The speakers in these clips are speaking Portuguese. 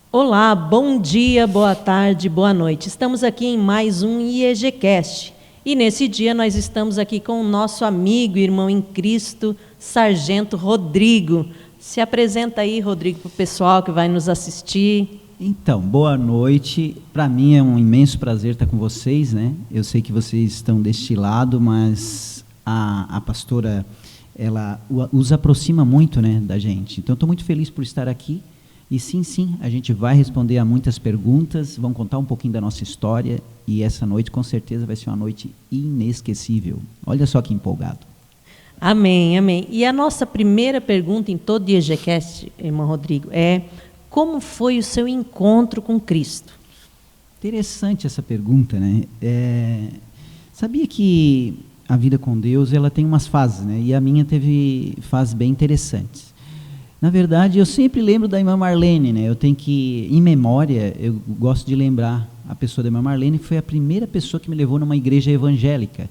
Olá, bom dia, boa tarde, boa noite. Estamos aqui em mais um IEGcast. E nesse dia nós estamos aqui com o nosso amigo, irmão em Cristo, Sargento Rodrigo. Se apresenta aí, Rodrigo, para o pessoal que vai nos assistir. Então, boa noite. Para mim é um imenso prazer estar com vocês, né? Eu sei que vocês estão deste lado, mas a pastora, ela os aproxima muito, né, da gente. Então, estou muito feliz por estar aqui. E sim, a gente vai responder a muitas perguntas, vamos contar um pouquinho da nossa história, e essa noite com certeza vai ser uma noite inesquecível. Olha só que empolgado. Amém, amém. E a nossa primeira pergunta em todo o IEGcast, irmão Rodrigo, é: como foi o seu encontro com Cristo? Interessante essa pergunta, né? Sabia que a vida com Deus, ela tem umas fases, né? E a minha teve fases bem interessantes. Na verdade, eu sempre lembro da irmã Marlene, né? Eu tenho que, em memória, eu gosto de lembrar a pessoa da irmã Marlene, que foi a primeira pessoa que me levou numa igreja evangélica.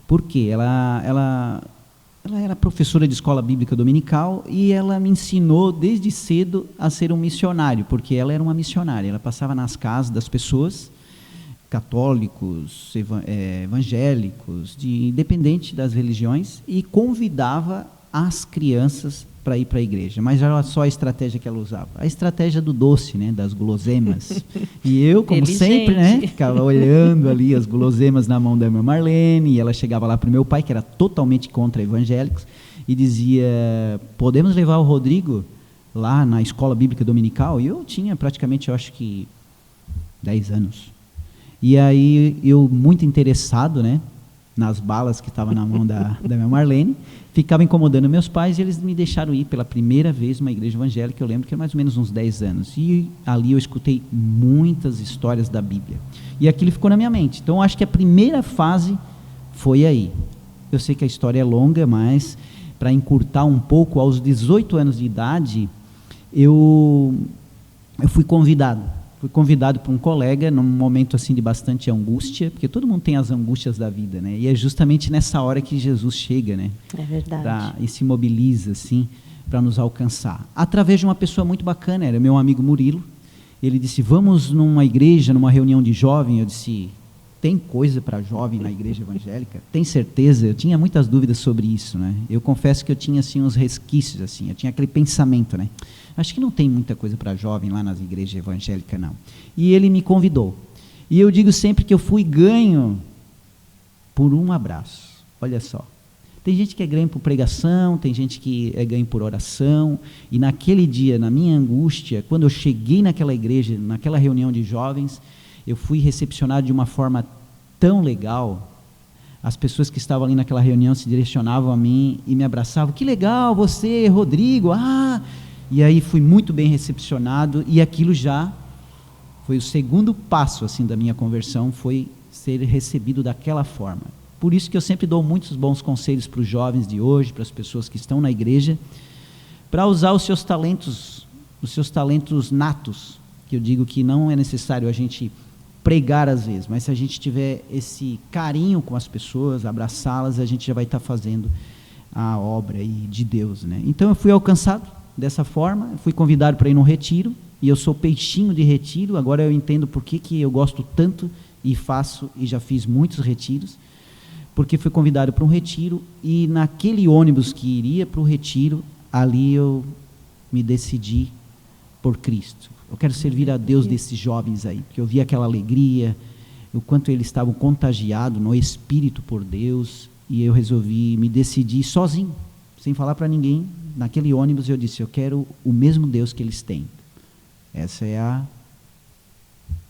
Por quê? Ela era professora de escola bíblica dominical e ela me ensinou desde cedo a ser um missionário, porque ela era uma missionária. Ela passava nas casas das pessoas, católicos, evangélicos, independente das religiões, e convidava as crianças para ir para a igreja. Mas olha só a estratégia que ela usava. A estratégia do doce, né, das guloseimas. E eu, como sempre, né, ficava olhando ali as guloseimas na mão da irmã Marlene, e ela chegava lá para o meu pai, que era totalmente contra evangélicos, e dizia: podemos levar o Rodrigo lá na escola bíblica dominical? E eu tinha praticamente, eu acho que 10 anos. E aí eu, muito interessado, né, nas balas que estavam na mão da minha Marlene, ficava incomodando meus pais, e eles me deixaram ir pela primeira vez numa igreja evangélica. Eu lembro que era mais ou menos uns 10 anos, e ali eu escutei muitas histórias da Bíblia, e aquilo ficou na minha mente. Então eu acho que a primeira fase foi aí. Eu sei que a história é longa, mas para encurtar um pouco, aos 18 anos de idade, eu fui convidado por um colega, num momento assim de bastante angústia, porque todo mundo tem as angústias da vida, né? E é justamente nessa hora que Jesus chega, né? É verdade. E se mobiliza, assim, para nos alcançar. Através de uma pessoa muito bacana, era meu amigo Murilo. Ele disse: vamos numa igreja, numa reunião de jovem. Eu disse: tem coisa para jovem na igreja evangélica? Tem certeza? Eu tinha muitas dúvidas sobre isso, né? Eu confesso que eu tinha, assim, uns resquícios, assim, eu tinha aquele pensamento, né? Acho que não tem muita coisa para jovem lá nas igrejas evangélicas, não. E ele me convidou. E eu digo sempre que eu fui ganho por um abraço. Olha só. Tem gente que é ganho por pregação, tem gente que é ganho por oração. E naquele dia, na minha angústia, quando eu cheguei naquela igreja, naquela reunião de jovens, eu fui recepcionado de uma forma tão legal. As pessoas que estavam ali naquela reunião se direcionavam a mim e me abraçavam. Que legal, você, Rodrigo, E aí fui muito bem recepcionado, e aquilo já foi o segundo passo, assim, da minha conversão, foi ser recebido daquela forma. Por isso que eu sempre dou muitos bons conselhos para os jovens de hoje, para as pessoas que estão na igreja, para usar os seus talentos natos, que eu digo que não é necessário a gente pregar às vezes, mas se a gente tiver esse carinho com as pessoas, abraçá-las, a gente já vai estar fazendo a obra aí de Deus, né? Então eu fui alcançado dessa forma, fui convidado para ir num retiro, e eu sou peixinho de retiro. Agora eu entendo por que eu gosto tanto e faço, e já fiz muitos retiros, porque fui convidado para um retiro, e naquele ônibus que iria para o retiro, ali eu me decidi por Cristo. Eu quero servir a Deus desses jovens aí, porque eu vi aquela alegria, o quanto eles estavam contagiados no Espírito por Deus, e eu resolvi me decidir sozinho, sem falar para ninguém. Naquele ônibus eu disse: eu quero o mesmo Deus que eles têm. Essa é a...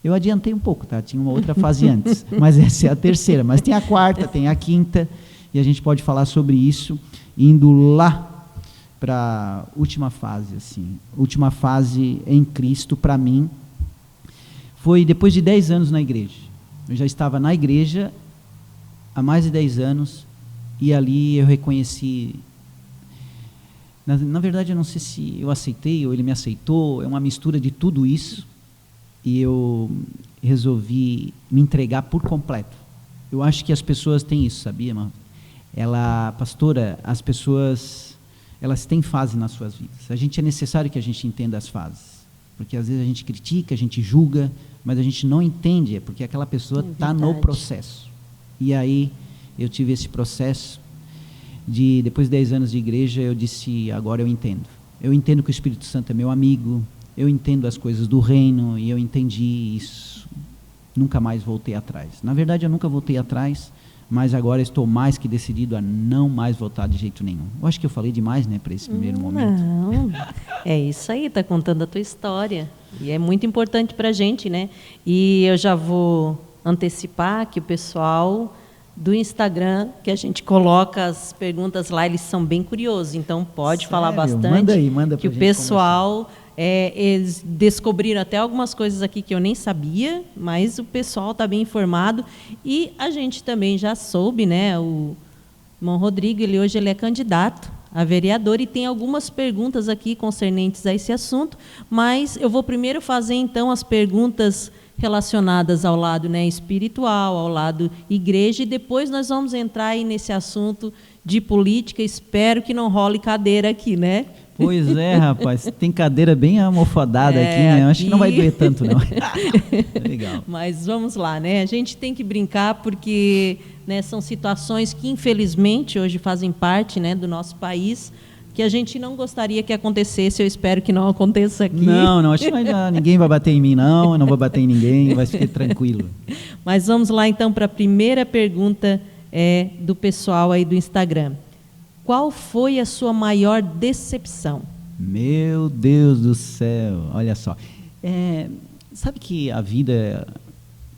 Eu adiantei um pouco, tá? Tinha uma outra fase antes, mas essa é a terceira. Mas tem a quarta, tem a quinta, e a gente pode falar sobre isso, indo lá para a última fase, assim. Última fase em Cristo, para mim, foi depois de 10 anos na igreja. Eu já estava na igreja há mais de 10 anos, e ali eu reconheci... Na verdade, eu não sei se eu aceitei ou ele me aceitou, é uma mistura de tudo isso, e eu resolvi me entregar por completo. Eu acho que as pessoas têm isso, sabia, irmão? Pastora, as pessoas, elas têm fase nas suas vidas. É necessário que a gente entenda as fases. Porque às vezes a gente critica, a gente julga, mas a gente não entende, é porque aquela pessoa está no processo. E aí eu tive esse processo depois de 10 anos de igreja, eu disse, agora eu entendo. Eu entendo que o Espírito Santo é meu amigo, eu entendo as coisas do reino, e eu entendi isso. Nunca mais voltei atrás. Na verdade, eu nunca voltei atrás, mas agora estou mais que decidido a não mais voltar de jeito nenhum. Eu acho que eu falei demais, né, para esse primeiro momento. Não, é isso aí, está contando a tua história. E é muito importante para a gente, né? E eu já vou antecipar que o pessoal do Instagram, que a gente coloca as perguntas lá, eles são bem curiosos, então pode falar bastante. Manda aí, manda que o pessoal, eles descobriram até algumas coisas aqui que eu nem sabia, mas o pessoal está bem informado. E a gente também já soube, né? O irmão Rodrigo, hoje ele é candidato a vereador e tem algumas perguntas aqui concernentes a esse assunto, mas eu vou primeiro fazer, então, as perguntas relacionadas ao lado, né, espiritual, ao lado igreja, e depois nós vamos entrar aí nesse assunto de política. Espero que não role cadeira aqui, né? Pois é, rapaz, tem cadeira bem almofadada aqui, né? Eu acho que não vai doer tanto, não. Legal. Mas vamos lá, né? A gente tem que brincar porque, né, são situações que, infelizmente, hoje fazem parte, né, do nosso país, que a gente não gostaria que acontecesse. Eu espero que não aconteça aqui. Não, acho que ninguém vai bater em mim, não. Eu não vou bater em ninguém, vai ficar tranquilo. Mas vamos lá, então, para a primeira pergunta do pessoal aí do Instagram. Qual foi a sua maior decepção? Meu Deus do céu, olha só. Sabe que a vida,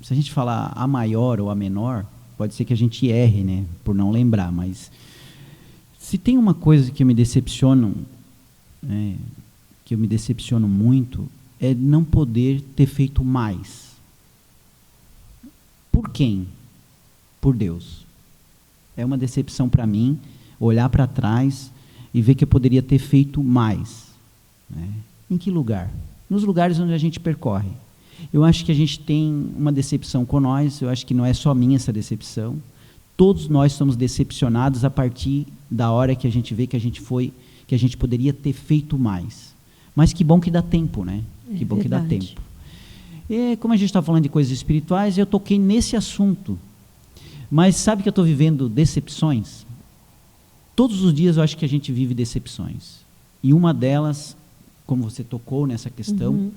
se a gente falar a maior ou a menor, pode ser que a gente erre, né, por não lembrar, mas se tem uma coisa que eu me decepciono, né, que eu me decepciono muito, é não poder ter feito mais. Por quem? Por Deus. É uma decepção para mim olhar para trás e ver que eu poderia ter feito mais. Né? Em que lugar? Nos lugares onde a gente percorre. Eu acho que a gente tem uma decepção com nós, eu acho que não é só minha essa decepção. Todos nós somos decepcionados a partir da hora que a gente vê que a gente poderia ter feito mais. Mas que bom que dá tempo, né? Que bom que dá tempo. E como a gente está falando de coisas espirituais, eu toquei nesse assunto. Mas sabe que eu estou vivendo decepções? Todos os dias eu acho que a gente vive decepções. E uma delas, como você tocou nessa questão,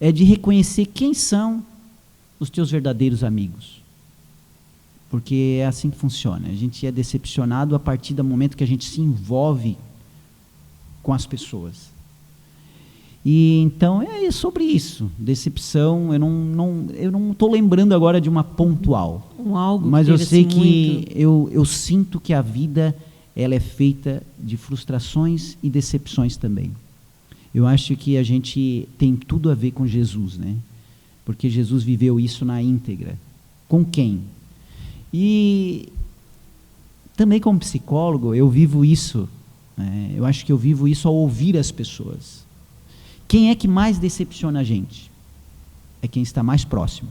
é de reconhecer quem são os teus verdadeiros amigos. Porque é assim que funciona. A gente é decepcionado a partir do momento que a gente se envolve com as pessoas. E então é sobre isso. Decepção, eu não estou lembrando agora de uma pontual. Algo mas eu sei que muito... eu sinto que a vida ela é feita de frustrações e decepções também. Eu acho que a gente tem tudo a ver com Jesus, né? Porque Jesus viveu isso na íntegra. Com quem? E também como psicólogo, eu vivo isso, né? Eu acho que eu vivo isso ao ouvir as pessoas. Quem é que mais decepciona a gente? É quem está mais próximo.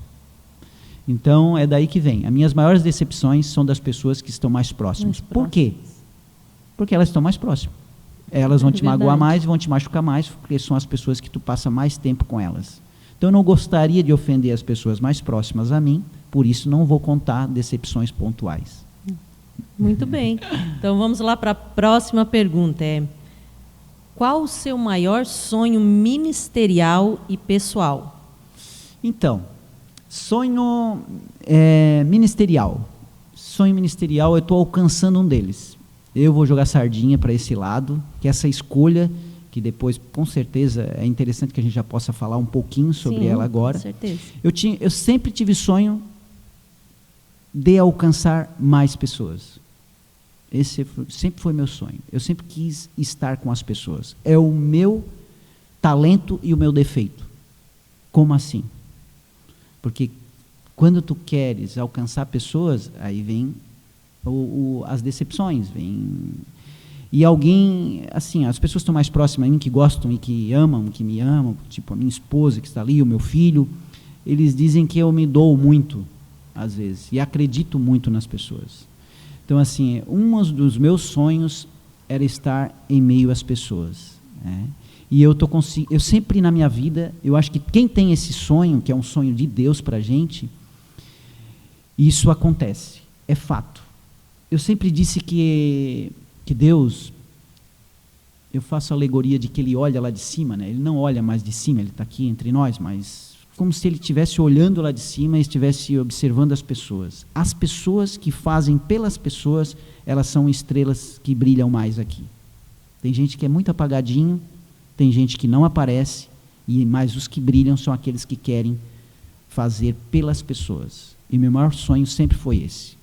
Então, é daí que vem. As minhas maiores decepções são das pessoas que estão mais próximas. Por quê? Porque elas estão mais próximas. Elas vão te magoar mais, vão te machucar mais, porque são as pessoas que tu passa mais tempo com elas. Então, eu não gostaria de ofender as pessoas mais próximas a mim, por isso não vou contar decepções pontuais. Muito bem. Então, vamos lá para a próxima pergunta. Qual o seu maior sonho ministerial e pessoal? Então, sonho ministerial. Sonho ministerial, eu estou alcançando um deles. Eu vou jogar sardinha para esse lado, que essa escolha, que depois, com certeza, é interessante que a gente já possa falar um pouquinho sobre ela agora. Com certeza. Eu sempre tive sonho de alcançar mais pessoas. Esse sempre foi meu sonho. Eu sempre quis estar com as pessoas. É o meu talento e o meu defeito. Como assim? Porque quando tu queres alcançar pessoas, aí vem as decepções, e alguém, assim, as pessoas estão mais próximas a mim, que gostam e que me amam, tipo a minha esposa que está ali, o meu filho, eles dizem que eu me dou muito, às vezes, e acredito muito nas pessoas. Então, assim, um dos meus sonhos era estar em meio às pessoas, né? E eu sempre na minha vida, eu acho que quem tem esse sonho, que é um sonho de Deus para a gente, isso acontece, é fato. Eu sempre disse que Deus, eu faço a alegoria de que Ele olha lá de cima, né? Ele não olha mais de cima, Ele está aqui entre nós, mas como se Ele estivesse olhando lá de cima e estivesse observando as pessoas. As pessoas que fazem pelas pessoas, elas são estrelas que brilham mais aqui. Tem gente que é muito apagadinho, tem gente que não aparece, mas os que brilham são aqueles que querem fazer pelas pessoas. E meu maior sonho sempre foi esse.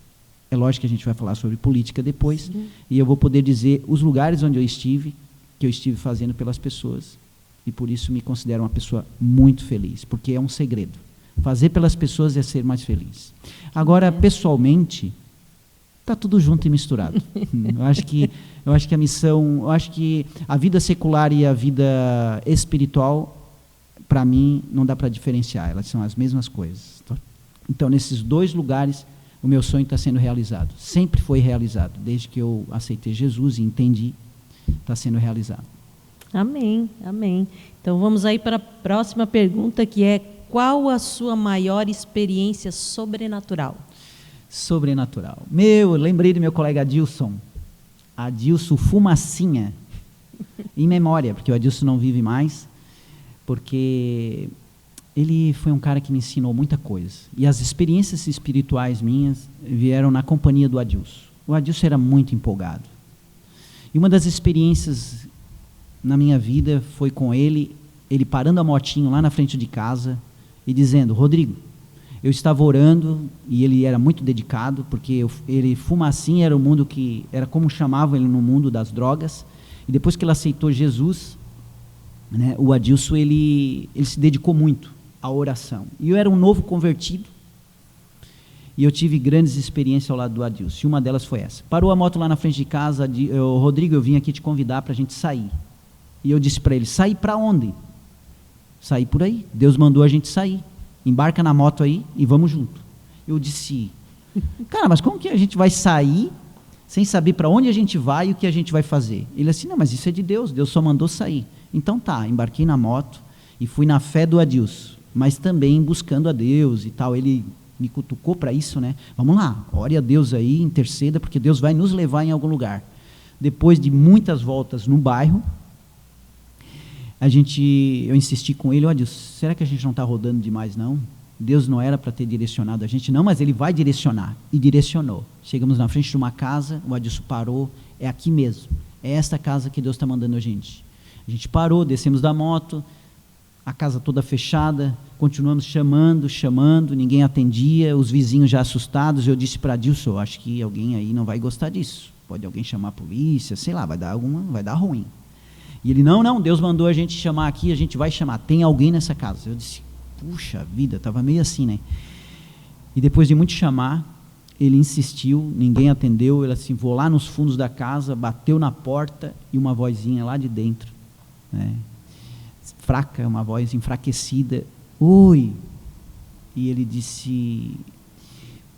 É lógico que a gente vai falar sobre política depois, sim, e eu vou poder dizer os lugares onde eu estive, que eu estive fazendo pelas pessoas, e por isso me considero uma pessoa muito feliz, porque é um segredo. Fazer pelas pessoas é ser mais feliz. Agora, pessoalmente, está tudo junto e misturado. Eu acho que a missão, eu acho que a vida secular e a vida espiritual, para mim, não dá para diferenciar, elas são as mesmas coisas. Então, nesses dois lugares, o meu sonho está sendo realizado. Sempre foi realizado, desde que eu aceitei Jesus e entendi, está sendo realizado. Amém, amém. Então, vamos aí para a próxima pergunta, que é: qual a sua maior experiência sobrenatural? Sobrenatural. Lembrei do meu colega Adilson Fumacinha, em memória, porque o Adilson não vive mais, porque ele foi um cara que me ensinou muita coisa. E as experiências espirituais minhas vieram na companhia do Adilson. O Adilson era muito empolgado. E uma das experiências na minha vida foi com ele parando a motinho lá na frente de casa e dizendo: Rodrigo, eu estava orando, e ele era muito dedicado, porque Fumacinha era o mundo que, era como chamavam ele no mundo das drogas, e depois que ele aceitou Jesus, né, o Adilson, ele se dedicou muito à oração. E eu era um novo convertido, e eu tive grandes experiências ao lado do Adilson, e uma delas foi essa. Parou a moto lá na frente de casa, Rodrigo, eu vim aqui te convidar para a gente sair. E eu disse para ele: sair para onde? Sair por aí, Deus mandou a gente sair. Embarca na moto aí e vamos junto. Eu disse: cara, mas como que a gente vai sair sem saber para onde a gente vai e o que a gente vai fazer? Ele assim: não, mas isso é de Deus, Deus só mandou sair. Então tá, embarquei na moto e fui na fé do Adilson, mas também buscando a Deus e tal. Ele me cutucou para isso, né? Vamos lá, ore a Deus aí, interceda, porque Deus vai nos levar em algum lugar. Depois de muitas voltas no bairro, eu insisti com ele: olha, será que a gente não está rodando demais, não? Deus não era para ter direcionado a gente, não, mas Ele vai direcionar. E direcionou. Chegamos na frente de uma casa, o Adilson parou: é aqui mesmo, é esta casa que Deus está mandando a gente. A gente parou, descemos da moto, a casa toda fechada, continuamos chamando, ninguém atendia, os vizinhos já assustados. Eu disse para Adilson: acho que alguém aí não vai gostar disso, pode alguém chamar a polícia, sei lá, vai dar ruim. E ele: não, Deus mandou a gente chamar aqui, a gente vai chamar, tem alguém nessa casa. Eu disse: puxa vida, estava meio assim, né? E depois de muito chamar, ele insistiu, ninguém atendeu. Ele assim: vou lá nos fundos da casa, bateu na porta, e uma vozinha lá de dentro, né, fraca, uma voz enfraquecida: oi. E ele disse: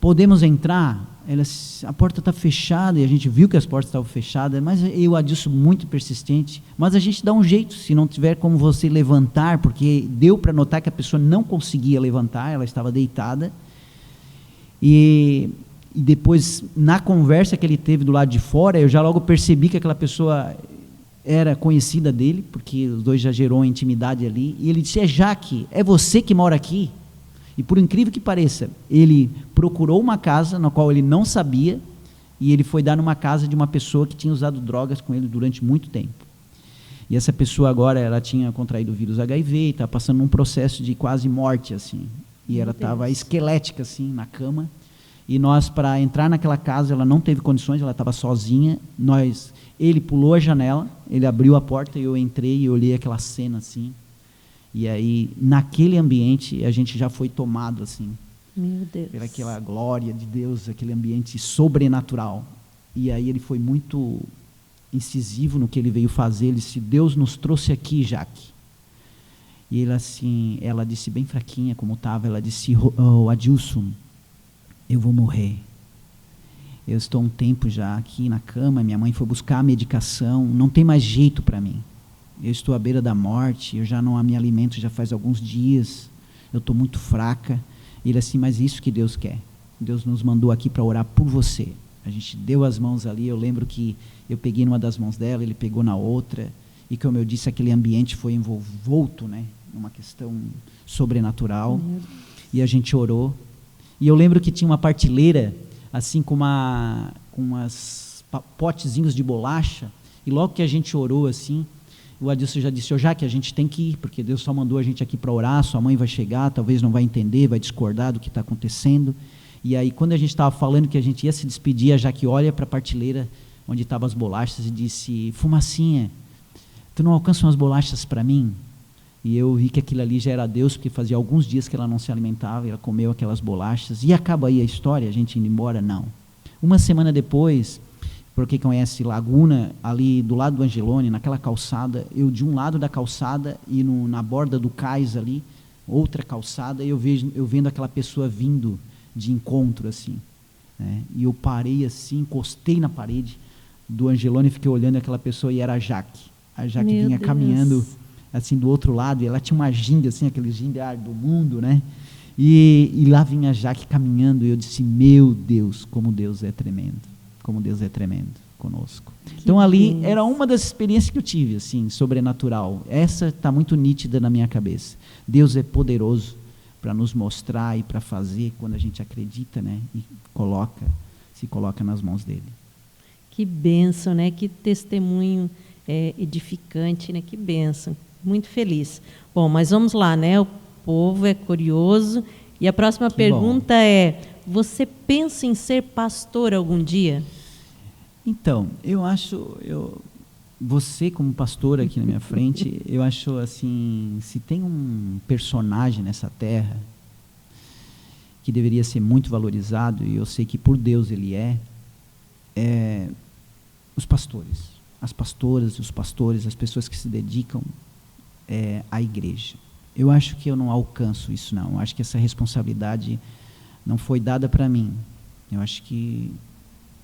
podemos entrar? A porta está fechada, e a gente viu que as portas estavam fechadas, mas o Adilson muito persistente: mas a gente dá um jeito, se não tiver como você levantar, porque deu para notar que a pessoa não conseguia levantar, ela estava deitada. E depois, na conversa que ele teve do lado de fora, eu já logo percebi que aquela pessoa era conhecida dele, porque os dois já gerou uma intimidade ali. E ele disse: é Jaque, é você que mora aqui? E por incrível que pareça, ele procurou uma casa na qual ele não sabia, e ele foi dar numa casa de uma pessoa que tinha usado drogas com ele durante muito tempo. E essa pessoa agora, ela tinha contraído o vírus HIV e estava passando num processo de quase morte, assim. E ela estava esquelética, assim, na cama. E nós, para entrar naquela casa, ela não teve condições, ela estava sozinha. Ele pulou a janela, ele abriu a porta, e eu entrei e olhei aquela cena, assim. E aí, naquele ambiente, a gente já foi tomado, assim, meu Deus, pela aquela glória de Deus, aquele ambiente sobrenatural. E aí ele foi muito incisivo no que ele veio fazer. Ele disse: Deus nos trouxe aqui, Jaque. E ele assim, ela disse bem fraquinha como estava, ela disse: Adilson, eu vou morrer. Eu estou um tempo já aqui na cama, minha mãe foi buscar a medicação, não tem mais jeito para mim. eu estou à beira da morte, eu já não me alimento já faz alguns dias, eu estou muito fraca. Ele assim, mas isso que Deus quer. Deus nos mandou aqui para orar por você. A gente deu as mãos ali, eu lembro que eu peguei numa das mãos dela, ele pegou na outra, e como eu disse, aquele ambiente foi envolto, né, numa questão sobrenatural, e a gente orou. E eu lembro que tinha uma partilheira, assim, com umas potezinhos de bolacha, e logo que a gente orou, assim, o Adilson já disse, já que a gente tem que ir, porque Deus só mandou a gente aqui para orar, sua mãe vai chegar, talvez não vai entender, vai discordar do que está acontecendo. E aí, quando a gente estava falando que a gente ia se despedir, a Jaque olha para a partilheira onde estavam as bolachas e disse, Fumacinha, tu não alcança umas bolachas para mim? E eu vi que aquilo ali já era Deus, porque fazia alguns dias que ela não se alimentava, e ela comeu aquelas bolachas. E acaba aí a história, a gente indo embora? Não. Uma semana depois, por quem conhece Laguna, ali do lado do Angelone, naquela calçada, eu de um lado da calçada e na borda do cais ali, outra calçada, eu vendo aquela pessoa vindo de encontro, assim, né? E eu parei assim, encostei na parede do Angelone e fiquei olhando aquela pessoa, e era a Jaque. A Jaque vinha caminhando assim do outro lado, e ela tinha uma ginga, assim, aquele ginga do mundo, né? E lá vinha a Jaque caminhando, e eu disse, meu Deus, como Deus é tremendo, como Deus é tremendo conosco. Então ali era uma das experiências que eu tive, assim, sobrenatural. Essa está muito nítida na minha cabeça. Deus é poderoso para nos mostrar e para fazer quando a gente acredita, né? E se coloca nas mãos dele. Que bênção, né? Que testemunho edificante, né? Que bênção. Muito feliz. Bom, mas vamos lá, né? O povo é curioso. E a próxima pergunta é, você pensa em ser pastor algum dia? Então, você como pastor aqui na minha frente, eu acho assim, se tem um personagem nessa terra que deveria ser muito valorizado, e eu sei que por Deus ele os pastores, as pastoras e os pastores, as pessoas que se dedicam à igreja. Eu acho que eu não alcanço isso, não. Eu acho que essa responsabilidade não foi dada para mim. Eu acho que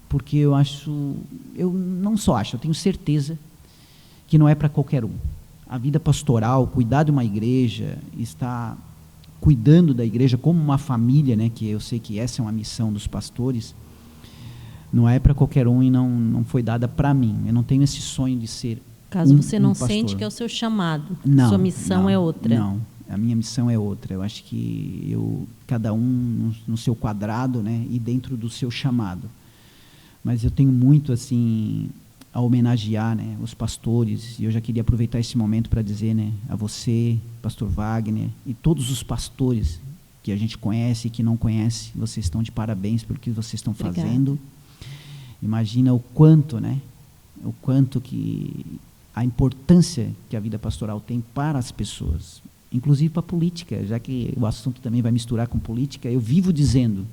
porque eu não só acho, eu tenho certeza que não é para qualquer um. A vida pastoral, cuidar de uma igreja, estar cuidando da igreja como uma família, né, que eu sei que essa é uma missão dos pastores, não é para qualquer um e não foi dada para mim. Eu não tenho esse sonho de ser Caso você não sente que é o seu chamado, sua missão é outra. Não, a minha missão é outra. Eu acho que cada um no seu quadrado, né, e dentro do seu chamado. Mas eu tenho muito assim a homenagear, né, os pastores, e eu já queria aproveitar esse momento para dizer, né, a você, pastor Wagner, e todos os pastores que a gente conhece e que não conhece, vocês estão de parabéns pelo que vocês estão fazendo. Imagina o quanto, né, a importância que a vida pastoral tem para as pessoas, inclusive para a política, já que o assunto também vai misturar com política. Eu vivo dizendo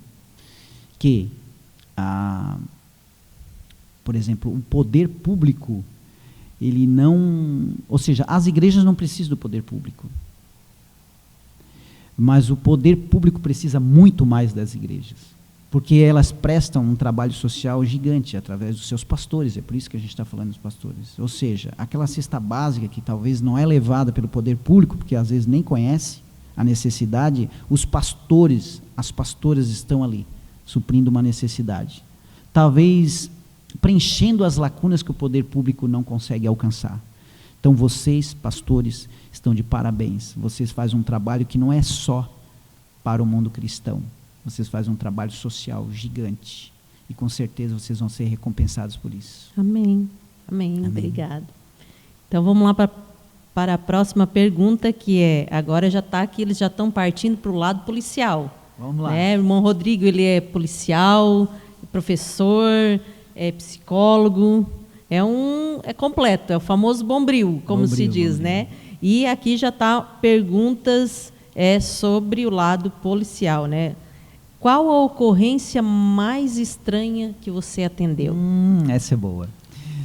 que por exemplo, o poder público, ou seja, as igrejas não precisam do poder público, mas o poder público precisa muito mais das igrejas, porque elas prestam um trabalho social gigante através dos seus pastores, é por isso que a gente está falando dos pastores. Ou seja, aquela cesta básica que talvez não é levada pelo poder público, porque às vezes nem conhece a necessidade, os pastores, as pastoras estão ali, suprindo uma necessidade. Talvez preenchendo as lacunas que o poder público não consegue alcançar. Então vocês, pastores, estão de parabéns. Vocês fazem um trabalho que não é só para o mundo cristão. Vocês fazem um trabalho social gigante. E com certeza vocês vão ser recompensados por isso. Amém. Amém. Obrigado. Então vamos lá para a próxima pergunta, que agora já está aqui, eles já estão partindo para o lado policial. Vamos lá. O irmão Rodrigo, ele é policial, professor, é psicólogo, é completo, é o famoso bombril, como se diz, né? E aqui já está perguntas sobre o lado policial, né? Qual a ocorrência mais estranha que você atendeu? Essa é boa.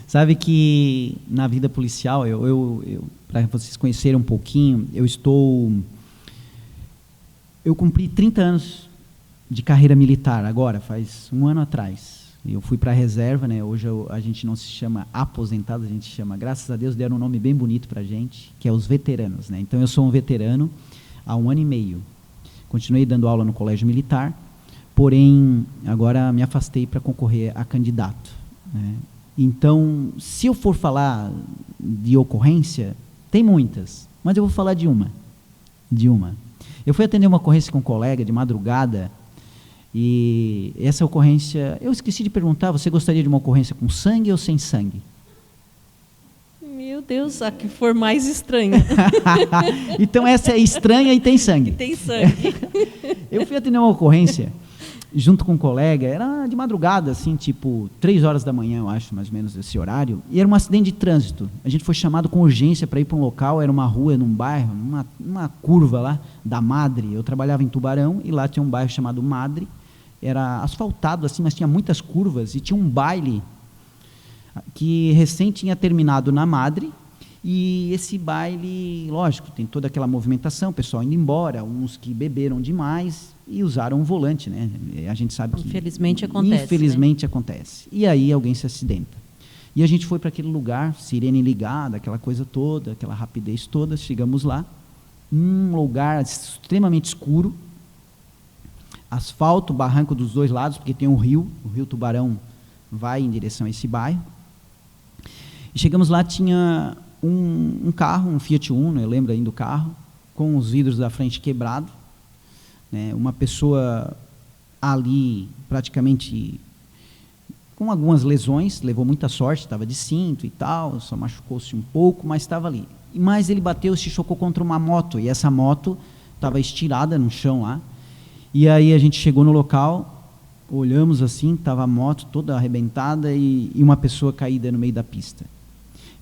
Sabe que na vida policial, para vocês conhecerem um pouquinho, eu cumpri 30 anos de carreira militar agora, faz um ano atrás. Eu fui para a reserva, né? Hoje a gente não se chama aposentado, a gente chama, graças a Deus, deram um nome bem bonito para a gente, que é os veteranos, né? Então eu sou um veterano há 1 ano e meio. Continuei dando aula no colégio militar, porém agora me afastei para concorrer a candidato, né? Então, se eu for falar de ocorrência, tem muitas, mas eu vou falar de uma. Eu fui atender uma ocorrência com um colega de madrugada, e essa ocorrência, eu esqueci de perguntar, você gostaria de uma ocorrência com sangue ou sem sangue? Meu Deus, a que for mais estranha. Então essa é estranha e tem sangue. Tem sangue. Eu fui atender uma ocorrência junto com um colega, era de madrugada, assim, tipo 3 horas da manhã, eu acho, mais ou menos esse horário, e era um acidente de trânsito. A gente foi chamado com urgência para ir para um local, era uma rua, num bairro, uma curva lá da Madre. Eu trabalhava em Tubarão e lá tinha um bairro chamado Madre, era asfaltado assim, mas tinha muitas curvas, e tinha um baile que recém tinha terminado na Madre, e esse baile, lógico, tem toda aquela movimentação, o pessoal indo embora, uns que beberam demais e usaram um volante, né? A gente sabe que infelizmente acontece. Infelizmente, né? Acontece. E aí alguém se acidenta. E a gente foi para aquele lugar, sirene ligada, aquela coisa toda, aquela rapidez toda, chegamos lá, um lugar extremamente escuro, asfalto, barranco dos 2 lados, porque tem o rio Tubarão vai em direção a esse bairro. E chegamos lá, tinha um carro, um Fiat Uno, eu lembro ainda do carro, com os vidros da frente quebrados, né, uma pessoa ali praticamente com algumas lesões, levou muita sorte, estava de cinto e tal, só machucou-se um pouco, mas estava ali. Mas ele bateu, se chocou contra uma moto, e essa moto estava estirada no chão lá. E aí a gente chegou no local, olhamos assim, estava a moto toda arrebentada e uma pessoa caída no meio da pista.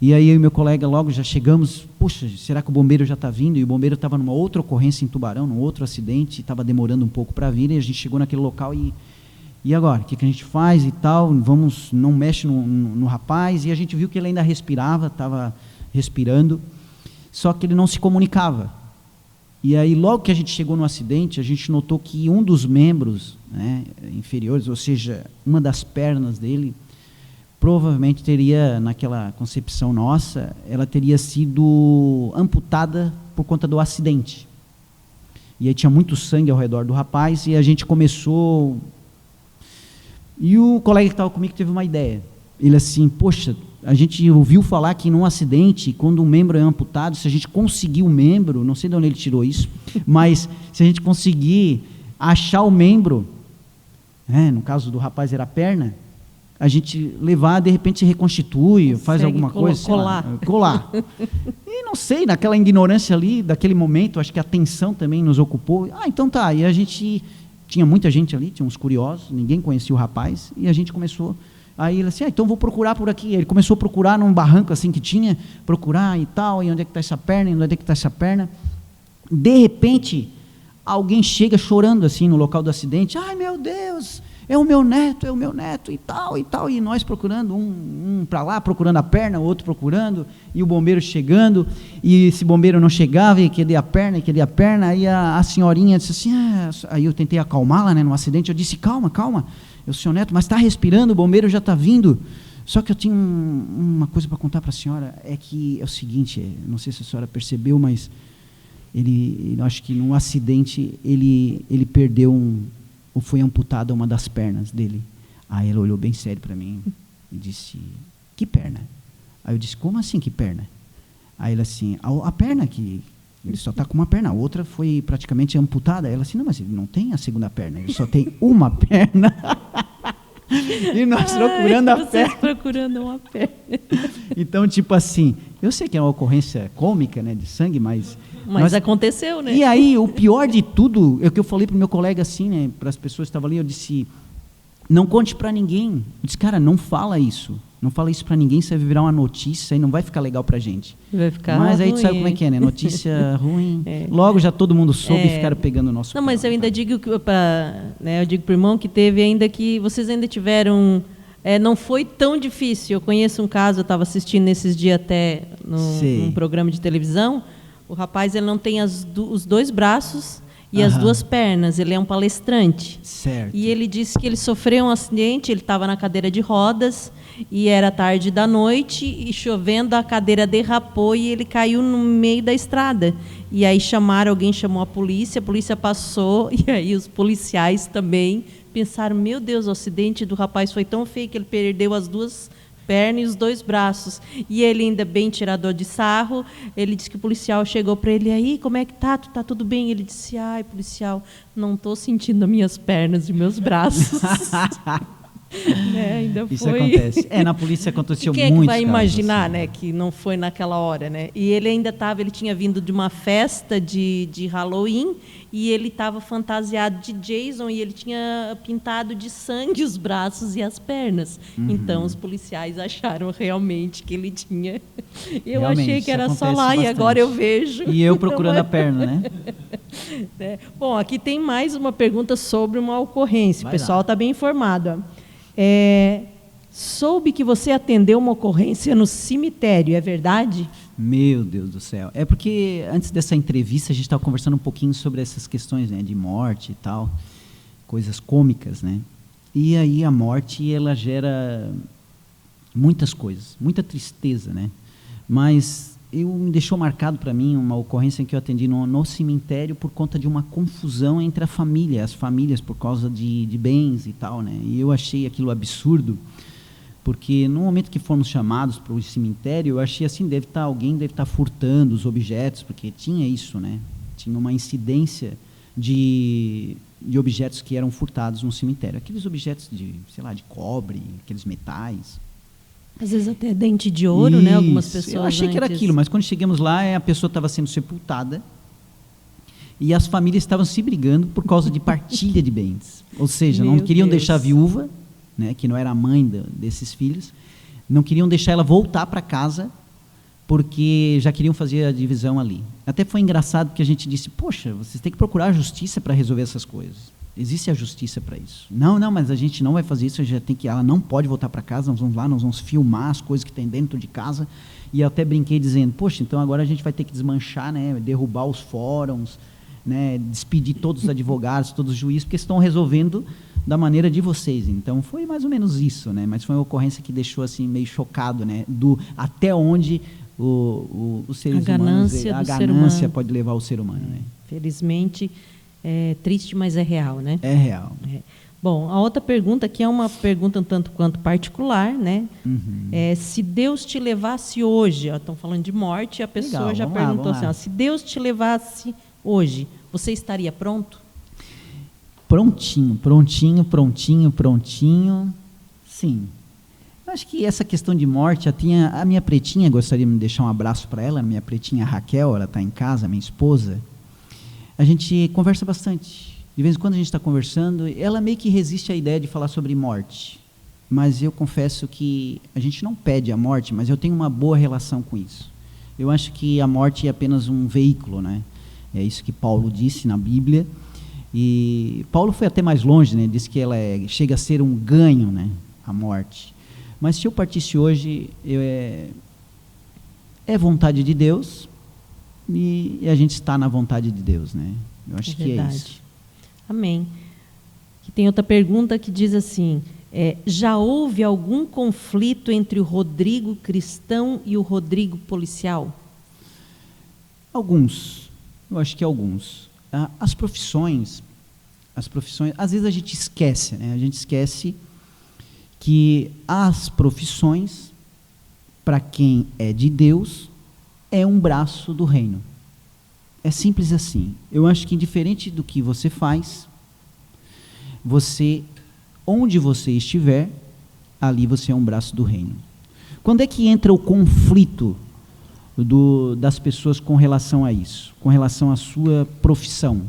E aí eu e meu colega logo já chegamos, poxa, será que o bombeiro já está vindo? E o bombeiro estava numa outra ocorrência em Tubarão, num outro acidente, estava demorando um pouco para vir, e a gente chegou naquele local e agora? O que a gente faz e tal? Vamos, não mexe no rapaz, e a gente viu que ele ainda respirava, estava respirando, só que ele não se comunicava. E aí logo que a gente chegou no acidente, a gente notou que um dos membros, né, inferiores, ou seja, uma das pernas dele, provavelmente teria, naquela concepção nossa, ela teria sido amputada por conta do acidente. E aí tinha muito sangue ao redor do rapaz, e a gente começou... E o colega que estava comigo teve uma ideia. Ele assim, poxa, a gente ouviu falar que num acidente, quando um membro é amputado, se a gente conseguir o membro, não sei de onde ele tirou isso, mas se a gente conseguir achar o membro, no caso do rapaz era a perna, a gente levar, de repente se reconstitui, consegue faz alguma coisa, colar. E não sei, naquela ignorância ali, daquele momento, acho que a tensão também nos ocupou. Então tá, e a gente, tinha muita gente ali, tinha uns curiosos, ninguém conhecia o rapaz, e a gente começou, aí ele assim, então vou procurar por aqui. Ele começou a procurar num barranco assim que tinha, procurar e tal, e onde é que está essa perna, e onde é que está essa perna. De repente, alguém chega chorando assim no local do acidente, ai meu Deus, é o meu neto, e tal, e nós procurando, um para lá, procurando a perna, o outro procurando, e o bombeiro chegando, e esse bombeiro não chegava, e queria a perna, aí a senhorinha disse assim, aí eu tentei acalmá-la, né, no acidente, eu disse, calma, eu, seu neto, mas está respirando, o bombeiro já está vindo, só que eu tenho uma coisa para contar para a senhora, é que é o seguinte, não sei se a senhora percebeu, mas ele acho que num acidente, ele perdeu ou foi amputada uma das pernas dele. Aí ela olhou bem sério para mim e disse, que perna? Aí eu disse, como assim que perna? Aí ela assim, a perna que ele só está com uma perna, a outra foi praticamente amputada. Aí ela assim, não, mas ele não tem a segunda perna, ele só tem uma perna. E nós procurando a perna. Procurando uma perna. Então, tipo assim, eu sei que é uma ocorrência cômica, né, de sangue, mas aconteceu, né? E aí, o pior de tudo, é o que eu falei para o meu colega assim, né, para as pessoas que estavam ali, eu disse, não conte para ninguém. Eu disse, cara, não fala isso para ninguém, isso vai virar uma notícia e não vai ficar legal para a gente. Vai ficar Mas aí ruim. tu sabe como é que é, né, notícia ruim, logo já todo mundo soube e ficaram pegando o nosso... Não, mas eu ainda digo que, eu digo para o irmão que teve ainda que vocês ainda tiveram... não foi tão difícil. Eu conheço um caso, eu estava assistindo nesses dias até num programa de televisão. O rapaz ele não tem os 2 braços e as 2 pernas. Ele é um palestrante. Certo. E ele disse que ele sofreu um acidente, ele estava na cadeira de rodas, e era tarde da noite, e chovendo, a cadeira derrapou e ele caiu no meio da estrada. E aí alguém chamou a polícia passou, e aí os policiais também pensaram, meu Deus, o acidente do rapaz foi tão feio que ele perdeu as 2 pernas e os 2 braços. E ele, ainda bem tirador de sarro, ele disse que o policial chegou para ele, aí, como é que tá? Tá tudo bem? Ele disse, ai, policial, não estou sentindo as minhas pernas e meus braços. Ainda Isso foi. acontece. Na polícia aconteceu muito. Quem é que vai imaginar, assim, que não foi naquela hora, né? E ele ainda ele tinha vindo de uma festa de Halloween e ele estava fantasiado de Jason e ele tinha pintado de sangue os braços e as pernas. Então os policiais acharam realmente que ele tinha. Eu realmente, achei que era só lá bastante. E agora eu vejo. E eu procurando a perna, né? Bom, aqui tem mais uma pergunta sobre uma ocorrência. O pessoal está bem informado. Soube que você atendeu uma ocorrência no cemitério, é verdade? Meu Deus do céu. É porque antes dessa entrevista a gente estava conversando um pouquinho sobre essas questões, né, de morte e tal, coisas cômicas, né? E aí a morte, ela gera muitas coisas, muita tristeza, né? Mas me deixou marcado para mim uma ocorrência em que eu atendi no cemitério por conta de uma confusão entre as famílias por causa de bens e tal, né? E eu achei aquilo absurdo, porque no momento que fomos chamados para o cemitério, eu achei assim, alguém deve estar furtando os objetos, porque tinha isso, né? Tinha uma incidência de objetos que eram furtados no cemitério. Aqueles objetos de cobre, aqueles metais. Às vezes até dente de ouro, né? Algumas pessoas. Eu achei que era aquilo, mas quando chegamos lá, a pessoa estava sendo sepultada e as famílias estavam se brigando por causa de partilha de bens. Ou seja, não queriam deixar a viúva, né, que não era a mãe desses filhos, não queriam deixar ela voltar para casa porque já queriam fazer a divisão ali. Até foi engraçado porque a gente disse, poxa, vocês têm que procurar a justiça para resolver essas coisas. Existe a justiça para isso. Não, mas a gente não vai fazer isso, ela não pode voltar para casa, nós vamos lá, nós vamos filmar as coisas que tem dentro de casa. E eu até brinquei dizendo, poxa, então agora a gente vai ter que desmanchar, né, derrubar os fóruns, né, despedir todos os advogados, todos os juízes, porque estão resolvendo da maneira de vocês. Então foi mais ou menos isso, né, mas foi uma ocorrência que deixou assim meio chocado, né, até onde os seres humanos, a ganância pode levar o ser humano, né? Felizmente é triste, mas é real, né? É real. Bom, a outra pergunta, que é uma pergunta um tanto quanto particular, né? Se Deus te levasse hoje, estão falando de morte, a pessoa Legal, já perguntou assim, se Deus te levasse hoje, você estaria pronto? Prontinho. Sim. Eu acho que essa questão de morte, a minha pretinha, gostaria de deixar um abraço para ela, a minha pretinha Raquel, ela está em casa, minha esposa. A gente conversa bastante. De vez em quando a gente está conversando, ela meio que resiste à ideia de falar sobre morte. Mas eu confesso que a gente não pede a morte, mas eu tenho uma boa relação com isso. Eu acho que a morte é apenas um veículo, né? É isso que Paulo disse na Bíblia. E Paulo foi até mais longe, né? Disse que ela chega a ser um ganho, né? A morte. Mas se eu partisse hoje, é vontade de Deus, e a gente está na vontade de Deus, né? Eu acho que é isso. Amém. E tem outra pergunta que diz assim, já houve algum conflito entre o Rodrigo cristão e o Rodrigo policial? Alguns. Eu acho que alguns. As profissões, às vezes a gente esquece, né? A gente esquece que as profissões, para quem é de Deus, é um braço do reino. É simples assim. Eu acho que indiferente do que você faz, onde você estiver, ali você é um braço do reino. Quando é que entra o conflito das pessoas com relação a isso, com relação à sua profissão?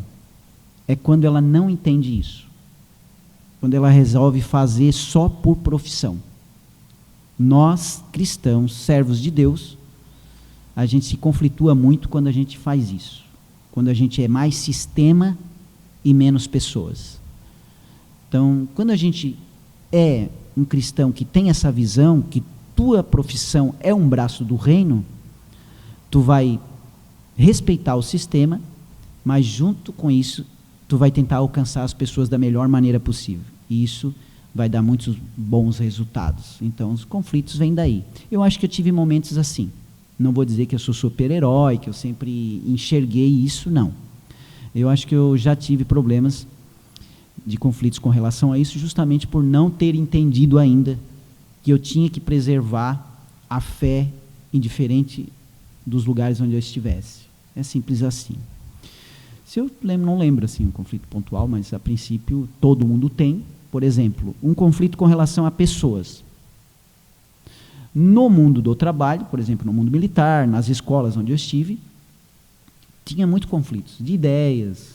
É quando ela não entende isso. Quando ela resolve fazer só por profissão. Nós, cristãos, servos de Deus, a gente se conflitua muito quando a gente faz isso. Quando a gente é mais sistema e menos pessoas. Então, quando a gente é um cristão que tem essa visão, que tua profissão é um braço do reino, tu vai respeitar o sistema Mas junto com isso, tu vai tentar alcançar as pessoas da melhor maneira possível. E isso vai dar muitos bons resultados. Então, os conflitos vêm daí. Eu acho que eu tive momentos assim. Não vou dizer que eu sou super-herói, que eu sempre enxerguei isso, não. Eu acho que eu já tive problemas de conflitos com relação a isso, justamente por não ter entendido ainda que eu tinha que preservar a fé indiferente dos lugares onde eu estivesse. É simples assim. Se eu lembro, não lembro assim um conflito pontual, mas a princípio todo mundo tem. Por exemplo, um conflito com relação a pessoas. No mundo do trabalho, por exemplo, no mundo militar, nas escolas onde eu estive, tinha muitos conflitos de ideias,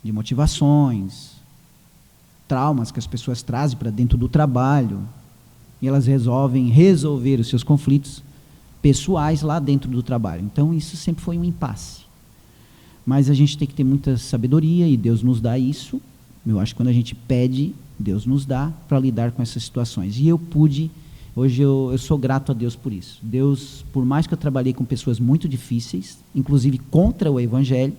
de motivações, traumas que as pessoas trazem para dentro do trabalho, e elas resolvem resolver os seus conflitos pessoais lá dentro do trabalho. Então, isso sempre foi um impasse. Mas a gente tem que ter muita sabedoria, e Deus nos dá isso. Eu acho que quando a gente pede, Deus nos dá para lidar com essas situações. E eu pude, hoje eu sou grato a Deus por isso. Deus, por mais que eu trabalhei com pessoas muito difíceis, inclusive contra o Evangelho,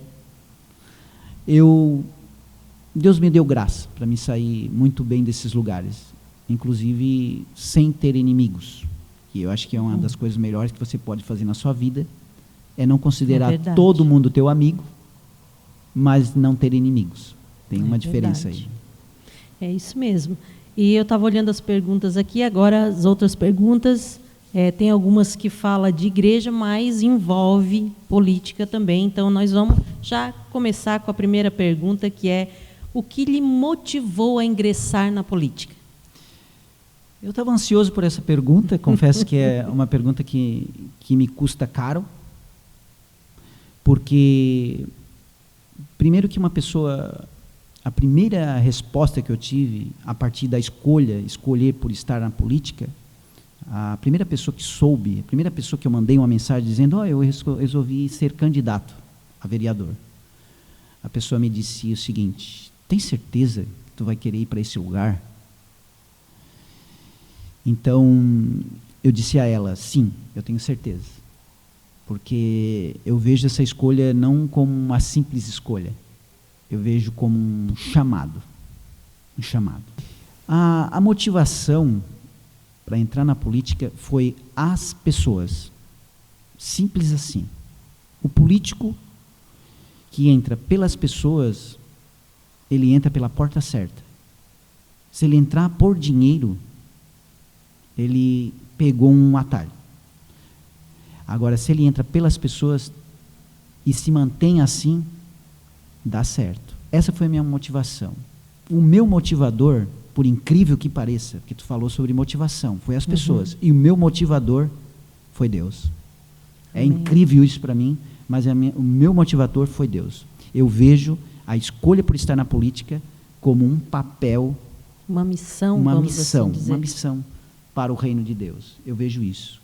Deus me deu graça para me sair muito bem desses lugares, inclusive sem ter inimigos. E eu acho que é uma das coisas melhores que você pode fazer na sua vida, é não considerar todo mundo teu amigo, mas não ter inimigos. Tem uma diferença aí. É isso mesmo. E eu estava olhando as perguntas aqui, agora as outras perguntas, tem algumas que falam de igreja, mas envolve política também. Então, nós vamos já começar com a primeira pergunta, que é: o que lhe motivou a ingressar na política? Eu estava ansioso por essa pergunta, confesso que é uma pergunta que me custa caro, porque, primeiro que a primeira resposta que eu tive, a partir da escolher por estar na política, a primeira pessoa que eu mandei uma mensagem dizendo, eu resolvi ser candidato a vereador. A pessoa me disse o seguinte: tem certeza que tu vai querer ir para esse lugar? Então, eu disse a ela, sim, eu tenho certeza. Porque eu vejo essa escolha não como uma simples escolha. Eu vejo como um chamado. Um chamado. A motivação para entrar na política foi as pessoas. Simples assim. O político que entra pelas pessoas, ele entra pela porta certa. Se ele entrar por dinheiro, ele pegou um atalho. Agora, se ele entra pelas pessoas e se mantém assim, dá certo. Essa foi a minha motivação. O meu motivador, por incrível que pareça, que tu falou sobre motivação, foi as pessoas. E o meu motivador foi Deus. É incrível isso para mim, mas o meu motivador foi Deus. Eu vejo a escolha por estar na política como um papel, uma missão, uma missão para o reino de Deus. Eu vejo isso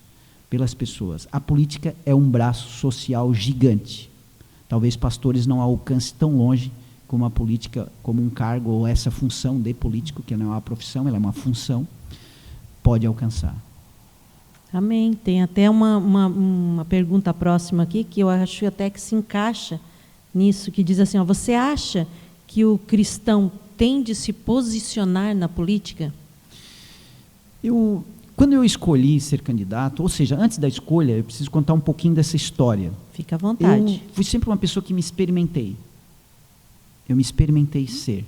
pelas pessoas. A política é um braço social gigante. Talvez pastores não alcancem tão longe como a política, como um cargo ou essa função de político, que não é uma profissão, ela é uma função, pode alcançar. Amém. Tem até uma pergunta próxima aqui, que eu acho até que se encaixa nisso, que diz assim, você acha que o cristão tem de se posicionar na política? Quando eu escolhi ser candidato, ou seja, antes da escolha, eu preciso contar um pouquinho dessa história. Fica à vontade. Eu fui sempre uma pessoa que me experimentei. Eu me experimentei ser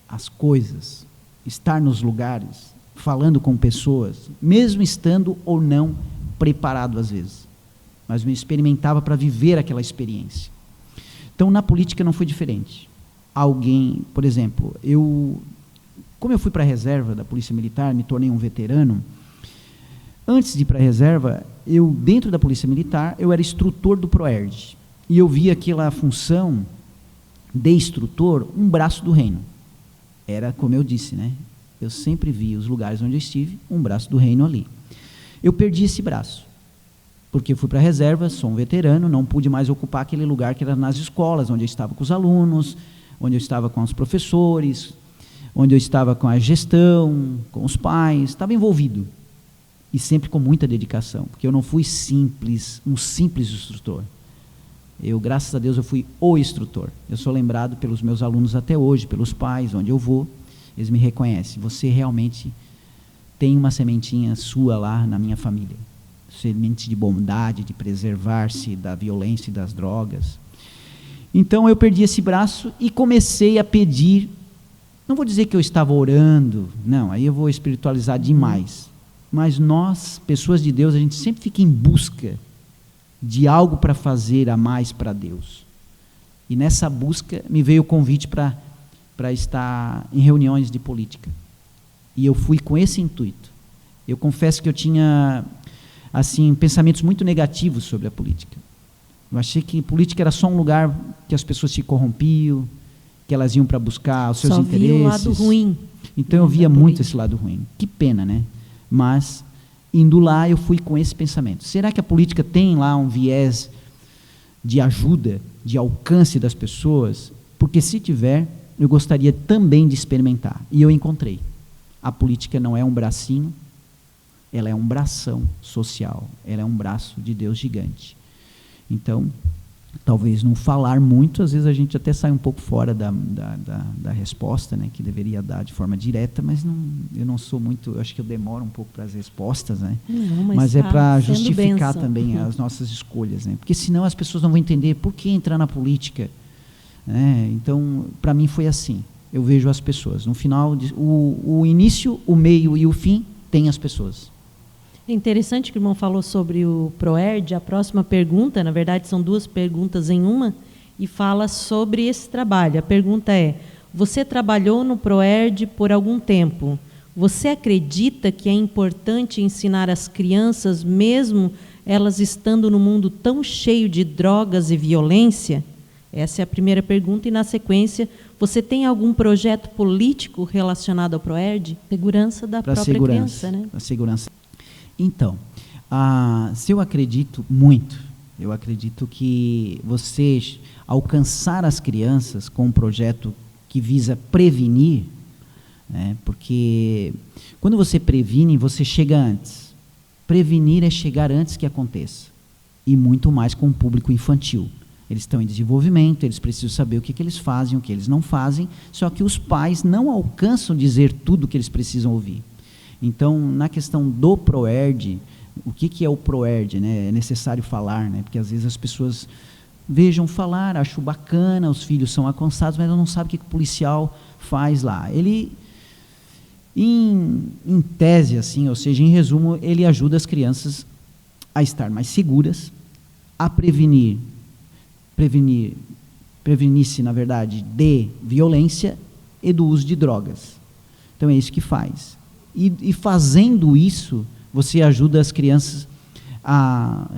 as coisas, estar nos lugares, falando com pessoas, mesmo estando ou não preparado às vezes. Mas me experimentava para viver aquela experiência. Então, na política não foi diferente. Por exemplo, como eu fui para a reserva da Polícia Militar, me tornei um veterano, antes de ir para a reserva, dentro da Polícia Militar, eu era instrutor do PROERD. E eu via aquela função de instrutor, um braço do reino. Era, como eu disse, né? Eu sempre vi os lugares onde eu estive, um braço do reino ali. Eu perdi esse braço, porque eu fui para a reserva, sou um veterano, não pude mais ocupar aquele lugar que era nas escolas, onde eu estava com os alunos, onde eu estava com os professores, onde eu estava com a gestão, com os pais, estava envolvido. E sempre com muita dedicação, porque eu não fui um simples instrutor. Graças a Deus, eu fui o instrutor. Eu sou lembrado pelos meus alunos até hoje, pelos pais, onde eu vou, eles me reconhecem. Você realmente tem uma sementinha sua lá na minha família. Semente de bondade, de preservar-se da violência e das drogas. Então eu perdi esse braço e comecei a pedir. Não vou dizer que eu estava orando, não, aí eu vou espiritualizar demais. Mas nós, pessoas de Deus, a gente sempre fica em busca de algo para fazer a mais para Deus. E nessa busca me veio o convite para estar em reuniões de política. E eu fui com esse intuito. Eu confesso que eu tinha assim pensamentos muito negativos sobre a política. Eu achei que política era só um lugar que as pessoas se corrompiam, que elas iam para buscar os seus só interesses. Via o lado ruim. Então eu via muito esse lado ruim. Que pena, né? Mas indo lá eu fui com esse pensamento. Será que a política tem lá um viés de ajuda, de alcance das pessoas? Porque se tiver, eu gostaria também de experimentar. E eu encontrei. A política não é um bracinho, ela é um bração social, ela é um braço de Deus gigante. Então, talvez não falar muito, às vezes a gente até sai um pouco fora da resposta, né, que deveria dar de forma direta, mas eu não sou muito, eu acho que eu demoro um pouco para as respostas, né? Não, mas é para sendo justificar bênção. também as nossas escolhas, né? Porque senão as pessoas não vão entender por que entrar na política, né? Então, para mim foi assim, eu vejo as pessoas, no final, o início, o meio e o fim, tem as pessoas. É interessante que o irmão falou sobre o ProERD. A próxima pergunta, na verdade, são duas perguntas em uma, e fala sobre esse trabalho. A pergunta é: você trabalhou no ProERD por algum tempo. Você acredita que é importante ensinar as crianças, mesmo elas estando no mundo tão cheio de drogas e violência? Essa é a primeira pergunta. E, na sequência, você tem algum projeto político relacionado ao ProERD? Segurança da própria criança, né? A segurança. Então, se eu acredito muito, eu acredito que você alcançar as crianças com um projeto que visa prevenir, né, porque quando você previne, você chega antes. Prevenir é chegar antes que aconteça, e muito mais com o público infantil. Eles estão em desenvolvimento, eles precisam saber o que eles fazem, o que eles não fazem, só que os pais não alcançam dizer tudo o que eles precisam ouvir. Então, na questão do ProERD, o que é o ProERD, né? É necessário falar, né? Porque às vezes as pessoas vejam falar, acham bacana, os filhos são alcançados, mas não sabem o que o policial faz lá. Ele, em tese, assim, ou seja, em resumo, ele ajuda as crianças a estar mais seguras, a prevenir-se, na verdade, de violência e do uso de drogas. Então, é isso que faz. E fazendo isso, você ajuda as crianças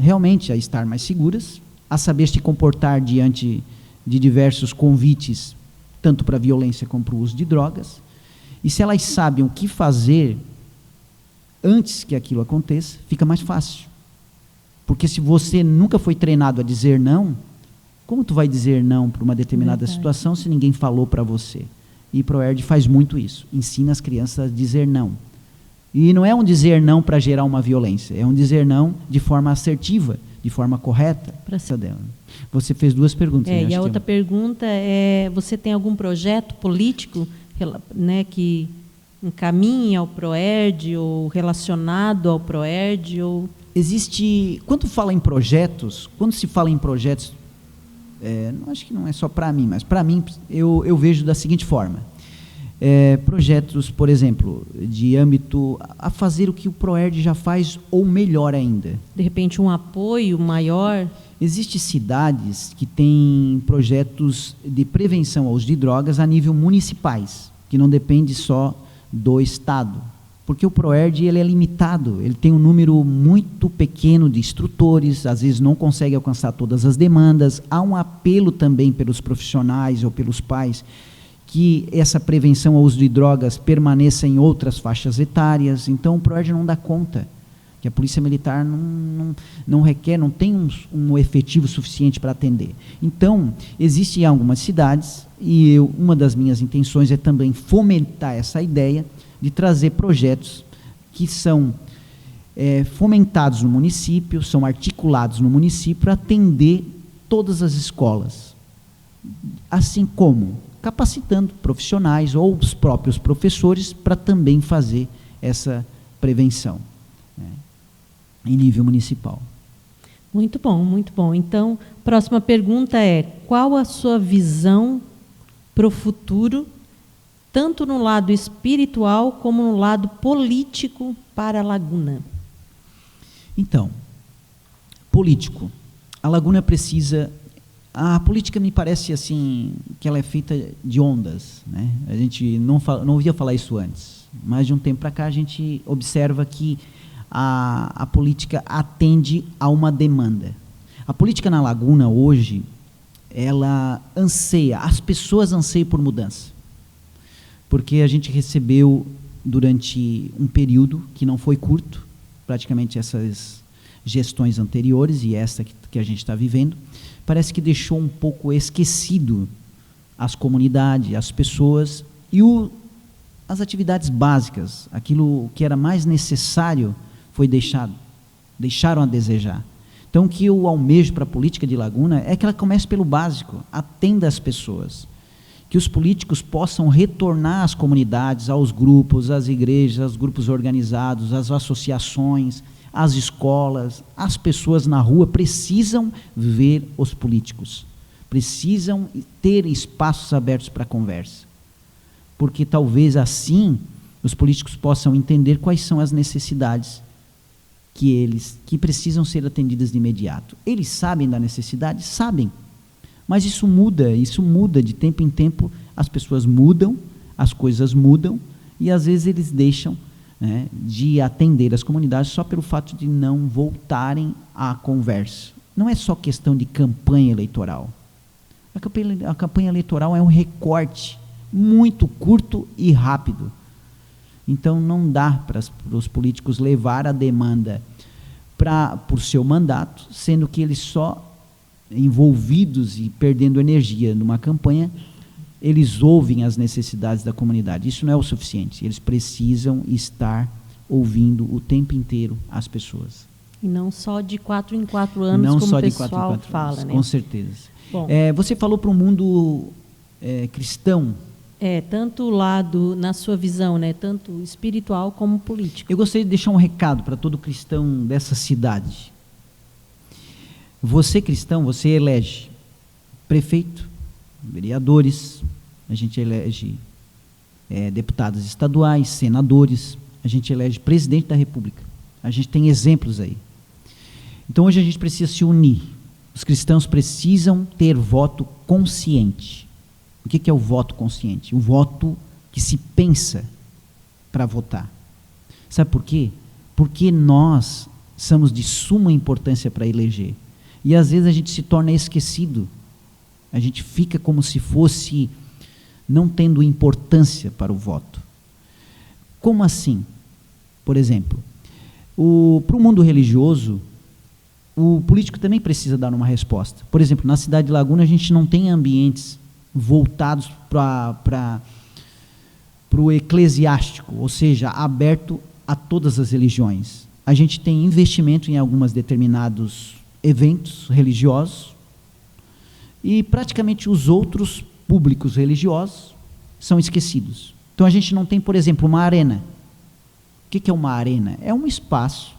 realmente a estar mais seguras, a saber se comportar diante de diversos convites, tanto para a violência como para o uso de drogas. E se elas sabem o que fazer antes que aquilo aconteça, fica mais fácil. Porque se você nunca foi treinado a dizer não, como tu vai dizer não para uma determinada situação se ninguém falou para você? E ProERD faz muito isso, ensina as crianças a dizer não. E não é um dizer não para gerar uma violência, é um dizer não de forma assertiva, de forma correta. Você fez duas perguntas. E a outra pergunta é: você tem algum projeto político, né, que encaminhe ao ProERD ou relacionado ao ProERD? Ou... Existe, quando se fala em projetos, acho que não é só para mim, mas para mim eu vejo da seguinte forma. Projetos, por exemplo, de âmbito a fazer o que o ProERD já faz ou melhor ainda. De repente um apoio maior? Existem cidades que têm projetos de prevenção ao uso de drogas a nível municipais, que não depende só do Estado. Porque o ProERD ele é limitado, ele tem um número muito pequeno de instrutores, às vezes não consegue alcançar todas as demandas. Há um apelo também pelos profissionais ou pelos pais que essa prevenção ao uso de drogas permaneça em outras faixas etárias. Então o ProERD não dá conta, que a Polícia Militar não requer, não tem um efetivo suficiente para atender. Então, existem algumas cidades, e uma das minhas intenções é também fomentar essa ideia de trazer projetos que são fomentados no município, são articulados no município para atender todas as escolas, assim como capacitando profissionais ou os próprios professores para também fazer essa prevenção, né, em nível municipal. Muito bom, muito bom. Então, próxima pergunta é: qual a sua visão para o futuro, tanto no lado espiritual como no lado político para a Laguna? Então, político. A Laguna precisa... A política me parece assim, que ela é feita de ondas, né? A gente não ouvia falar isso antes, mas de um tempo para cá a gente observa que a política atende a uma demanda. A política na Laguna hoje, ela anseia, as pessoas anseiam por mudança. Porque a gente recebeu durante um período que não foi curto, praticamente essas gestões anteriores e essa que a gente está vivendo, parece que deixou um pouco esquecido as comunidades, as pessoas e as atividades básicas, aquilo que era mais necessário foi deixaram a desejar. Então, o que eu almejo para a política de Laguna é que ela comece pelo básico, atenda as pessoas, que os políticos possam retornar às comunidades, aos grupos, às igrejas, aos grupos organizados, às associações, às escolas. As pessoas na rua precisam ver os políticos, precisam ter espaços abertos para conversa, porque talvez assim os políticos possam entender quais são as necessidades que precisam ser atendidas de imediato. Eles sabem da necessidade? Sabem. Mas isso muda de tempo em tempo, as pessoas mudam, as coisas mudam, e às vezes eles deixam, né, de atender as comunidades só pelo fato de não voltarem à conversa. Não é só questão de campanha eleitoral. A campanha eleitoral é um recorte muito curto e rápido. Então, não dá para os políticos levar a demanda por seu mandato, sendo que eles só envolvidos e perdendo energia numa campanha, eles ouvem as necessidades da comunidade. Isso não é o suficiente. Eles precisam estar ouvindo o tempo inteiro as pessoas. E não só de 4 em 4 anos, não como o pessoal fala, né? Com certeza. Você falou para o mundo cristão. Tanto o lado, na sua visão, né, tanto espiritual como político. Eu gostaria de deixar um recado para todo cristão dessa cidade. Você, cristão, você elege prefeito, vereadores, a gente elege deputados estaduais, senadores, a gente elege presidente da República. A gente tem exemplos aí. Então, hoje a gente precisa se unir. Os cristãos precisam ter voto consciente. O que é o voto consciente? O voto que se pensa para votar. Sabe por quê? Porque nós somos de suma importância para eleger. E às vezes a gente se torna esquecido. A gente fica como se fosse não tendo importância para o voto. Como assim? Por exemplo, para o mundo religioso, o político também precisa dar uma resposta. Por exemplo, na cidade de Laguna a gente não tem ambientes voltados para o eclesiástico, ou seja, aberto a todas as religiões. A gente tem investimento em alguns determinados eventos religiosos e praticamente os outros públicos religiosos são esquecidos. Então a gente não tem, por exemplo, uma arena. O que é uma arena? É um espaço,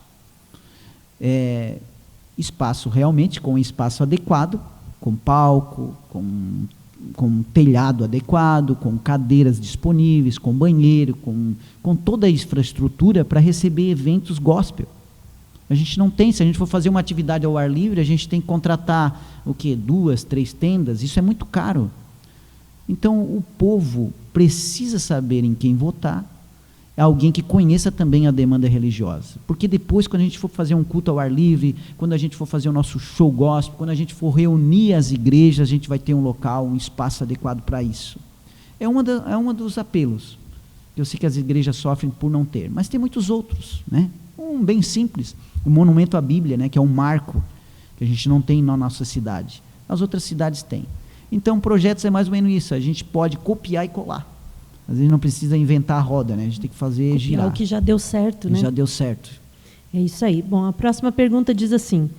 espaço realmente com um espaço adequado, com palco, com telhado adequado, com cadeiras disponíveis, com banheiro, com toda a infraestrutura para receber eventos gospel. A gente não tem, se a gente for fazer uma atividade ao ar livre, a gente tem que contratar, 2, 3 tendas, isso é muito caro. Então, o povo precisa saber em quem votar, é alguém que conheça também a demanda religiosa. Porque depois, quando a gente for fazer um culto ao ar livre, quando a gente for fazer o nosso show gospel, quando a gente for reunir as igrejas, a gente vai ter um local, um espaço adequado para isso. É um dos apelos. Eu sei que as igrejas sofrem por não ter, mas tem muitos outros, né? Um bem simples, o monumento à Bíblia, né, que é um marco que a gente não tem na nossa cidade. As outras cidades têm. Então, projetos é mais ou menos isso, a gente pode copiar e colar. Às vezes não precisa inventar a roda, né? A gente tem que fazer girar. É o que já deu certo, né? Já deu certo. É isso aí. Bom, a próxima pergunta diz assim: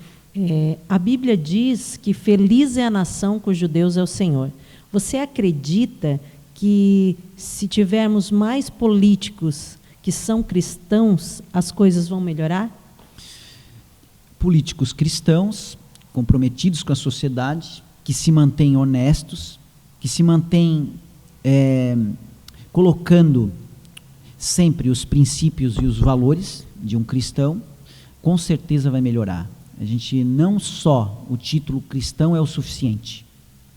A Bíblia diz que feliz é a nação cujo Deus é o Senhor. Você acredita que se tivermos mais políticos que são cristãos, as coisas vão melhorar? Políticos cristãos, comprometidos com a sociedade, que se mantêm honestos, que se mantêm colocando sempre os princípios e os valores de um cristão, com certeza vai melhorar. A gente não só o título cristão é o suficiente.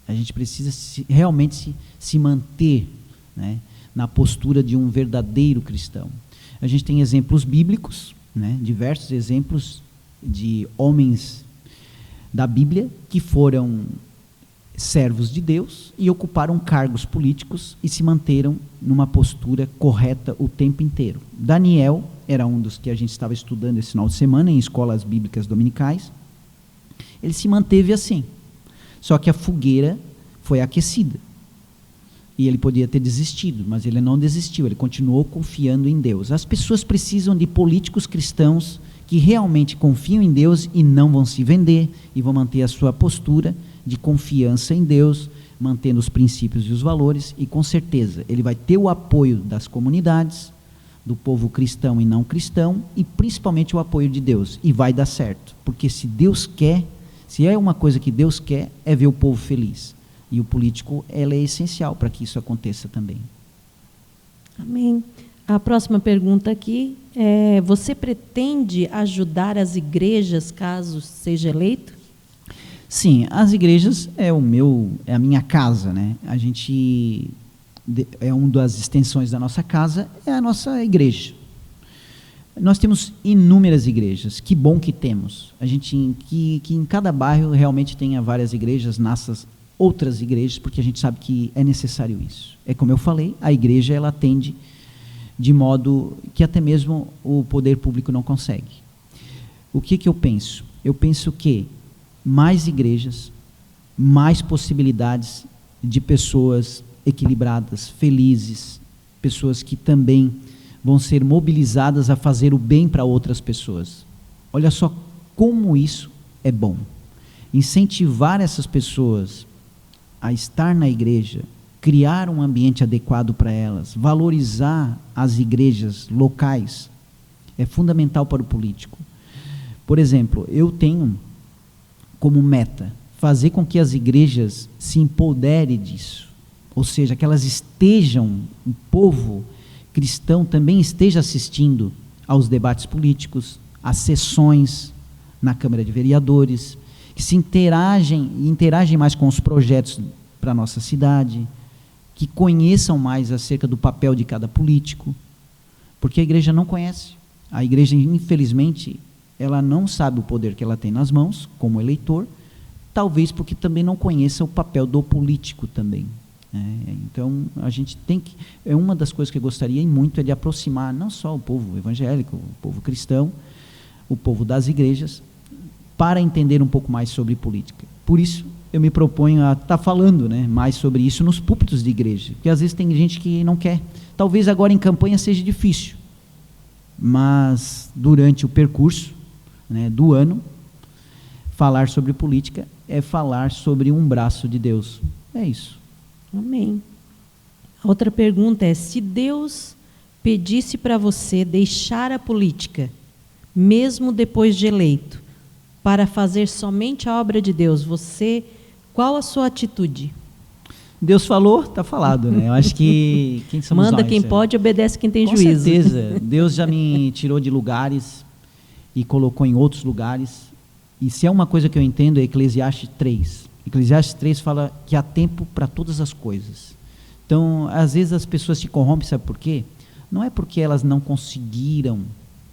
A gente precisa realmente se manter, né, na postura de um verdadeiro cristão. A gente tem exemplos bíblicos, né, diversos exemplos de homens da Bíblia que foram servos de Deus e ocuparam cargos políticos e se manteram numa postura correta o tempo inteiro. Daniel era um dos que a gente estava estudando esse final de semana em escolas bíblicas dominicais. Ele se manteve assim, só que a fogueira foi aquecida e ele podia ter desistido, mas ele não desistiu, ele continuou confiando em Deus. As pessoas precisam de políticos cristãos que realmente confiam em Deus e não vão se vender e vão manter a sua postura de confiança em Deus, mantendo os princípios e os valores, e com certeza ele vai ter o apoio das comunidades, do povo cristão e não cristão, e principalmente o apoio de Deus, e vai dar certo, porque se Deus quer, se é uma coisa que Deus quer, é ver o povo feliz, e o político, ela é essencial para que isso aconteça também. Amém. A próxima pergunta aqui é: você pretende ajudar as igrejas caso seja eleito? Sim, as igrejas é a minha casa, né? A gente uma das extensões da nossa casa é a nossa igreja. Nós temos inúmeras igrejas, que bom que temos. A gente que em cada bairro realmente tenha várias igrejas, nasçam outras igrejas, porque a gente sabe que é necessário isso. É como eu falei, a igreja ela atende de modo que até mesmo o poder público não consegue. O que eu penso? Eu penso que mais igrejas, mais possibilidades de pessoas equilibradas, felizes, pessoas que também vão ser mobilizadas a fazer o bem para outras pessoas. Olha só como isso é bom. Incentivar essas pessoas a estar na igreja, criar um ambiente adequado para elas, valorizar as igrejas locais, é fundamental para o político. Por exemplo, eu tenho como meta fazer com que as igrejas se empoderem disso, ou seja, que elas estejam, o povo cristão também esteja assistindo aos debates políticos, às sessões na Câmara de Vereadores, que se interagem mais com os projetos para a nossa cidade, que conheçam mais acerca do papel de cada político, porque a igreja não conhece. A igreja, infelizmente, ela não sabe o poder que ela tem nas mãos, como eleitor, talvez porque também não conheça o papel do político também. Então, a gente tem que... uma das coisas que eu gostaria muito é de aproximar não só o povo evangélico, o povo cristão, o povo das igrejas, para entender um pouco mais sobre política. Por isso, eu me proponho a estar falando, né, mais sobre isso nos púlpitos de igreja, porque às vezes tem gente que não quer. Talvez agora em campanha seja difícil, mas durante o percurso, né, do ano, falar sobre política é falar sobre um braço de Deus. É isso. Amém. A outra pergunta é: se Deus pedisse para você deixar a política, mesmo depois de eleito, para fazer somente a obra de Deus, qual a sua atitude? Deus falou, está falado, né? Eu acho que quem somos Manda nós, quem pode, obedece quem tem juízo. Com certeza. Deus já me tirou de lugares e colocou em outros lugares. E se é uma coisa que eu entendo, é Eclesiastes 3. Eclesiastes 3 fala que há tempo para todas as coisas. Então, às vezes as pessoas se corrompem, sabe por quê? Não é porque elas não conseguiram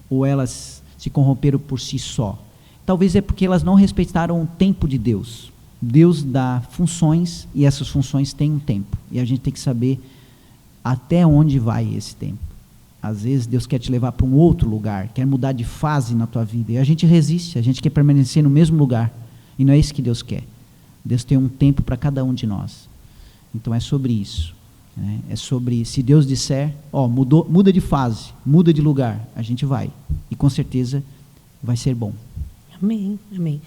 ou elas se corromperam por si só. Talvez é porque elas não respeitaram o tempo de Deus. Deus dá funções e essas funções têm um tempo. E a gente tem que saber até onde vai esse tempo. Às vezes Deus quer te levar para um outro lugar, quer mudar de fase na tua vida. E a gente resiste, a gente quer permanecer no mesmo lugar. E não é isso que Deus quer. Deus tem um tempo para cada um de nós. Então é sobre isso. Né? É sobre, se Deus disser, muda de fase, muda de lugar, a gente vai. E com certeza vai ser bom. Amém, amém.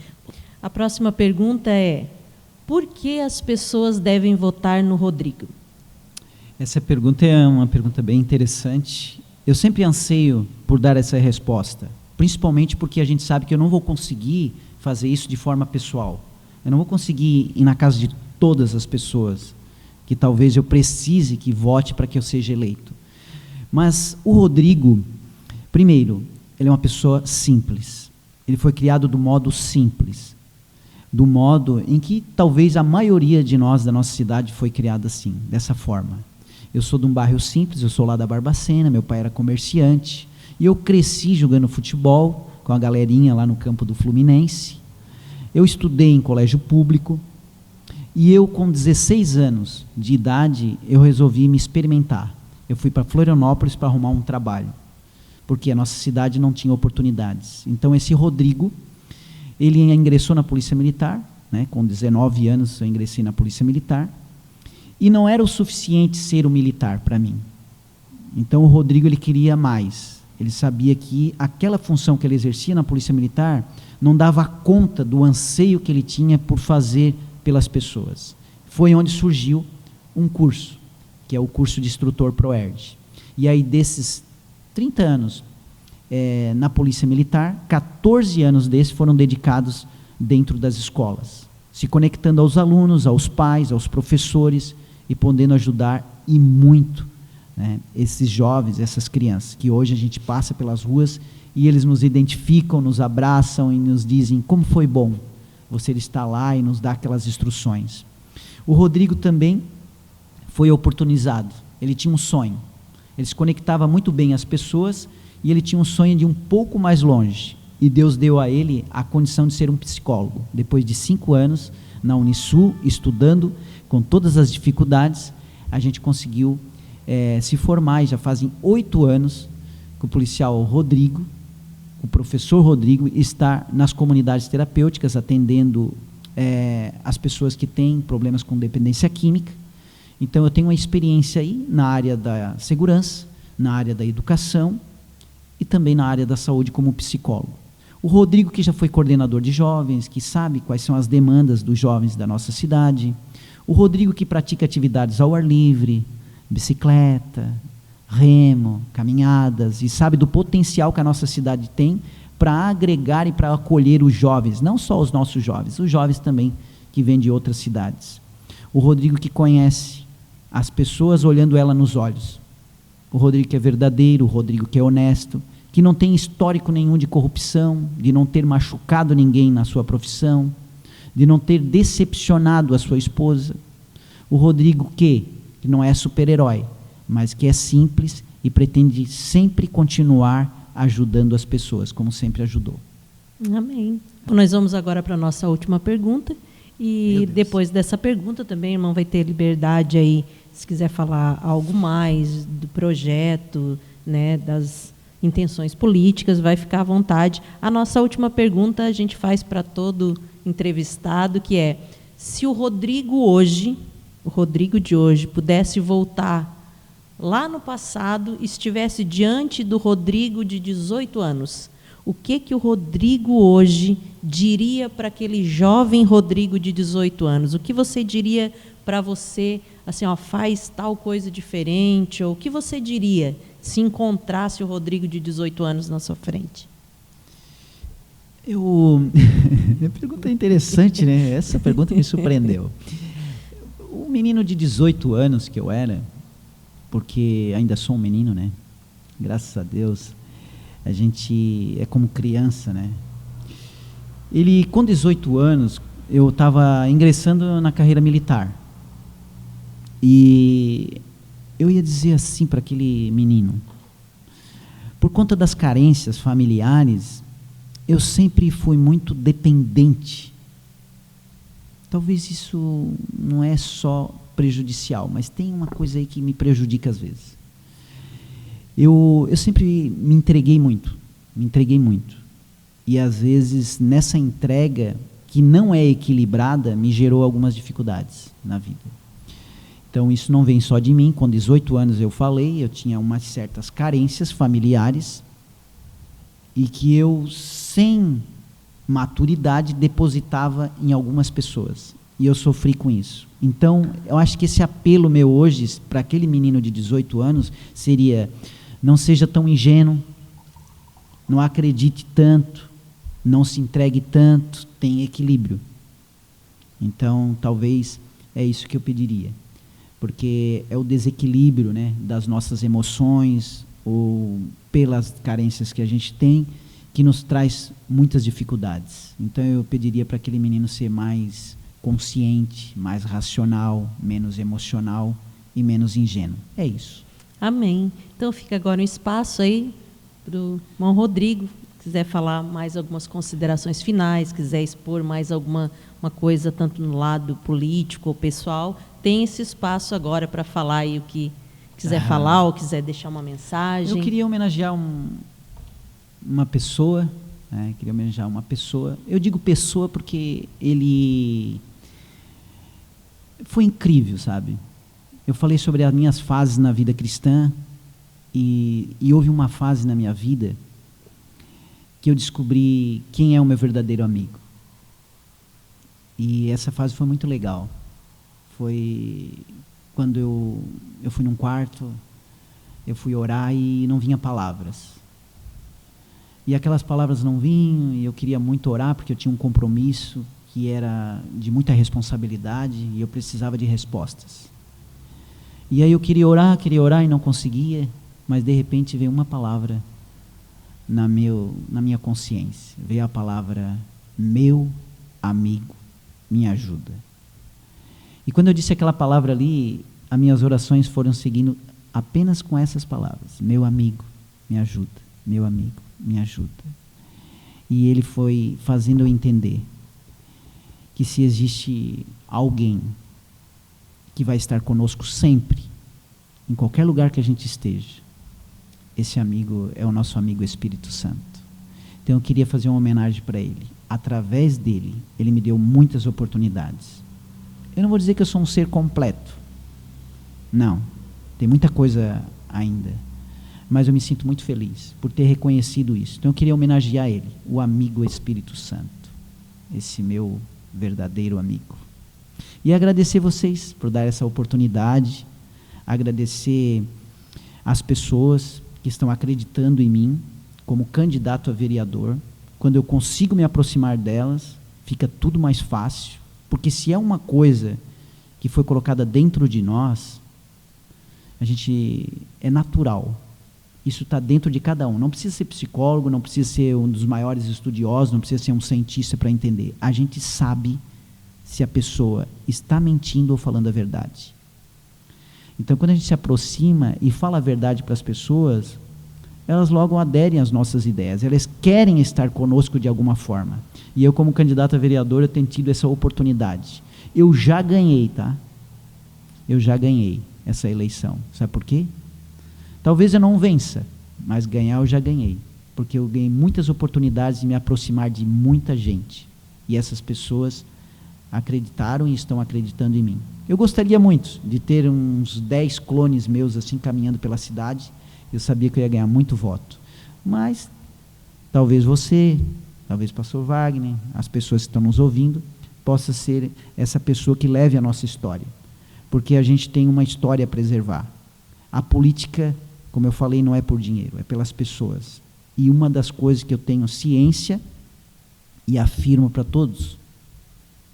A próxima pergunta é: por que as pessoas devem votar no Rodrigo? Essa pergunta é uma pergunta bem interessante. Eu sempre anseio por dar essa resposta, principalmente porque a gente sabe que eu não vou conseguir fazer isso de forma pessoal. Eu não vou conseguir ir na casa de todas as pessoas que talvez eu precise que vote para que eu seja eleito. Mas o Rodrigo, primeiro, ele é uma pessoa simples. Ele foi criado do modo simples, do modo em que talvez a maioria de nós da nossa cidade foi criada assim, dessa forma. Eu sou de um bairro simples, eu sou lá da Barbacena, meu pai era comerciante, e eu cresci jogando futebol com a galerinha lá no campo do Fluminense. Eu estudei em colégio público, e eu com 16 anos de idade, eu resolvi me experimentar. Eu fui para Florianópolis para arrumar um trabalho, porque a nossa cidade não tinha oportunidades. Então esse Rodrigo, ele ingressou na Polícia Militar, né, com 19 anos eu ingressei na Polícia Militar, e não era o suficiente ser um militar para mim. Então o Rodrigo, ele queria mais. Ele sabia que aquela função que ele exercia na Polícia Militar não dava conta do anseio que ele tinha por fazer pelas pessoas. Foi onde surgiu um curso, que é o curso de instrutor ProErd. E aí desses 30 anos na Polícia Militar, 14 anos desses foram dedicados dentro das escolas, se conectando aos alunos, aos pais, aos professores, e podendo ajudar e muito, né, esses jovens, essas crianças, que hoje a gente passa pelas ruas e eles nos identificam, nos abraçam e nos dizem como foi bom você estar lá e nos dar aquelas instruções. O Rodrigo também foi oportunizado, ele tinha um sonho, ele se conectava muito bem às pessoas e ele tinha um sonho de ir um pouco mais longe, e Deus deu a ele a condição de ser um psicólogo. Depois de 5 anos na Unisul, estudando, com todas as dificuldades, a gente conseguiu se formar, e já fazem 8 anos que o policial Rodrigo, o professor Rodrigo, está nas comunidades terapêuticas, atendendo as pessoas que têm problemas com dependência química. Então eu tenho uma experiência aí na área da segurança, na área da educação e também na área da saúde como psicólogo. O Rodrigo, que já foi coordenador de jovens, que sabe quais são as demandas dos jovens da nossa cidade. O Rodrigo, que pratica atividades ao ar livre, bicicleta, remo, caminhadas, e sabe do potencial que a nossa cidade tem para agregar e para acolher os jovens, não só os nossos jovens, os jovens também que vêm de outras cidades. O Rodrigo, que conhece as pessoas olhando ela nos olhos. O Rodrigo, que é verdadeiro, o Rodrigo, que é honesto, que não tem histórico nenhum de corrupção, de não ter machucado ninguém na sua profissão, de não ter decepcionado a sua esposa. O Rodrigo, que não é super-herói, mas que é simples e pretende sempre continuar ajudando as pessoas, como sempre ajudou. Amém. Nós vamos agora para a nossa última pergunta, e depois dessa pergunta também o irmão vai ter liberdade aí, se quiser falar algo mais do projeto, né, das intenções políticas, vai ficar à vontade. A nossa última pergunta a gente faz para todo entrevistado, que é: se o Rodrigo de hoje pudesse voltar lá no passado, estivesse diante do Rodrigo de 18 anos, o que o Rodrigo hoje diria para aquele jovem Rodrigo de 18 anos? O que você diria para você, assim, ó, faz tal coisa diferente? Ou o que você diria se encontrasse o Rodrigo de 18 anos na sua frente? A pergunta é interessante, né? Essa pergunta me surpreendeu. O menino de 18 anos que eu era, porque ainda sou um menino, né? Graças a Deus, a gente é como criança, né? Ele, com 18 anos, eu estava ingressando na carreira militar. E eu ia dizer assim para aquele menino: por conta das carências familiares, eu sempre fui muito dependente. Talvez isso não é só prejudicial, mas tem uma coisa aí que me prejudica às vezes. Eu sempre me entreguei muito. E às vezes nessa entrega, que não é equilibrada, me gerou algumas dificuldades na vida. Então isso não vem só de mim. Com 18 anos eu falei, eu tinha umas certas carências familiares, e que eu, sem maturidade depositava em algumas pessoas. E eu sofri com isso. Então, eu acho que esse apelo meu hoje, para aquele menino de 18 anos, seria: não seja tão ingênuo, não acredite tanto, não se entregue tanto, tenha equilíbrio. Então, talvez é isso que eu pediria. Porque é o desequilíbrio, né, das nossas emoções, ou pelas carências que a gente tem, que nos traz muitas dificuldades. Então, eu pediria para aquele menino ser mais consciente, mais racional, menos emocional e menos ingênuo. É isso. Amém. Então fica agora um espaço aí para o irmão Rodrigo, quiser falar mais algumas considerações finais, quiser expor mais alguma coisa, tanto no lado político ou pessoal, tem esse espaço agora para falar aí o que quiser falar ou quiser deixar uma mensagem. Eu queria homenagear uma pessoa, né? Queria homenagear uma pessoa. Eu digo pessoa porque ele foi incrível, sabe? Eu falei sobre as minhas fases na vida cristã e houve uma fase na minha vida que eu descobri quem é o meu verdadeiro amigo. E essa fase foi muito legal. Foi quando eu fui num quarto, eu fui orar e não vinha palavras. E aquelas palavras não vinham e eu queria muito orar porque eu tinha um compromisso que era de muita responsabilidade e eu precisava de respostas. E aí eu queria orar e não conseguia, mas de repente veio uma palavra na minha consciência. Veio a palavra: meu amigo, me ajuda. E quando eu disse aquela palavra ali, as minhas orações foram seguindo apenas com essas palavras: meu amigo, me ajuda, meu amigo, me ajuda. E ele foi fazendo eu entender que se existe alguém que vai estar conosco sempre, em qualquer lugar que a gente esteja, esse amigo é o nosso amigo Espírito Santo. Então eu queria fazer uma homenagem para ele. Através dele, ele me deu muitas oportunidades. Eu não vou dizer que eu sou um ser completo. Não, tem muita coisa ainda. Mas eu me sinto muito feliz por ter reconhecido isso. Então eu queria homenagear ele, o amigo Espírito Santo, esse meu verdadeiro amigo. E agradecer vocês por dar essa oportunidade, agradecer as pessoas que estão acreditando em mim como candidato a vereador. Quando eu consigo me aproximar delas, fica tudo mais fácil, porque se é uma coisa que foi colocada dentro de nós, é natural. Isso está dentro de cada um. Não precisa ser psicólogo, não precisa ser um dos maiores estudiosos, não precisa ser um cientista para entender. A gente sabe se a pessoa está mentindo ou falando a verdade. Então, quando a gente se aproxima e fala a verdade para as pessoas, elas logo aderem às nossas ideias. Elas querem estar conosco de alguma forma. E eu, como candidato a vereador, eu tenho tido essa oportunidade. Eu já ganhei, tá? Eu já ganhei essa eleição. Sabe por quê? Talvez eu não vença, mas ganhar eu já ganhei. Porque eu ganhei muitas oportunidades de me aproximar de muita gente. E essas pessoas acreditaram e estão acreditando em mim. Eu gostaria muito de ter uns 10 clones meus assim caminhando pela cidade. Eu sabia que eu ia ganhar muito voto. Mas talvez você, talvez o pastor Wagner, as pessoas que estão nos ouvindo, possa ser essa pessoa que leve a nossa história. Porque a gente tem uma história a preservar. A política, como eu falei, não é por dinheiro, é pelas pessoas. E uma das coisas que eu tenho ciência e afirmo para todos,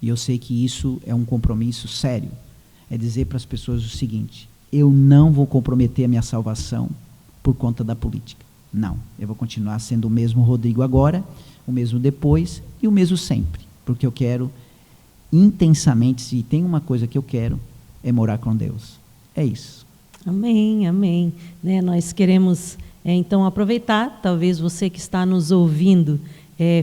e eu sei que isso é um compromisso sério, é dizer para as pessoas o seguinte: eu não vou comprometer a minha salvação por conta da política. Não, eu vou continuar sendo o mesmo Rodrigo agora, o mesmo depois e o mesmo sempre, porque eu quero intensamente, se tem uma coisa que eu quero, é morar com Deus. É isso. Amém, amém. Nós queremos, então, aproveitar, talvez você que está nos ouvindo,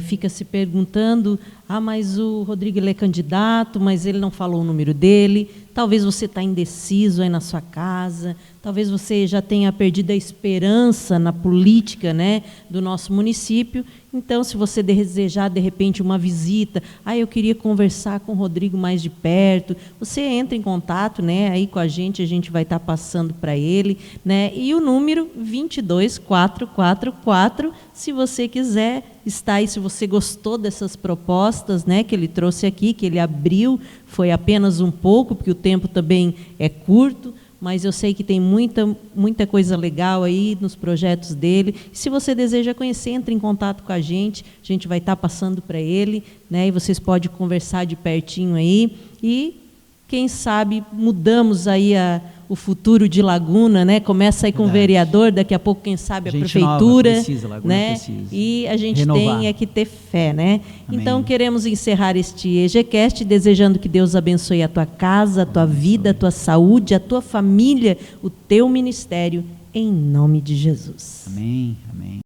fica se perguntando Ah, mas o Rodrigo ele é candidato, mas ele não falou o número dele. Talvez você está indeciso aí na sua casa. Talvez você já tenha perdido a esperança na política, né, do nosso município. Então, se você desejar, de repente, uma visita, eu queria conversar com o Rodrigo mais de perto, você entra em contato, né, aí com a gente vai estar passando para ele, né, e o número 22444, se você quiser, está aí, se você gostou dessas propostas, né, que ele trouxe aqui, que ele abriu, foi apenas um pouco, porque o tempo também é curto, mas eu sei que tem muita coisa legal aí nos projetos dele. Se você deseja conhecer, entre em contato com a gente vai estar passando para ele, né, e vocês podem conversar de pertinho aí, e quem sabe mudamos aí o futuro de Laguna, né? Começa aí com o vereador, daqui a pouco, quem sabe, a prefeitura. Nova, precisa, Laguna, né? Precisa. E a gente tem que ter fé, né? Amém. Então, queremos encerrar este EGCast desejando que Deus abençoe a tua casa, a tua vida, a tua saúde, a tua família, o teu ministério, em nome de Jesus. Amém, amém.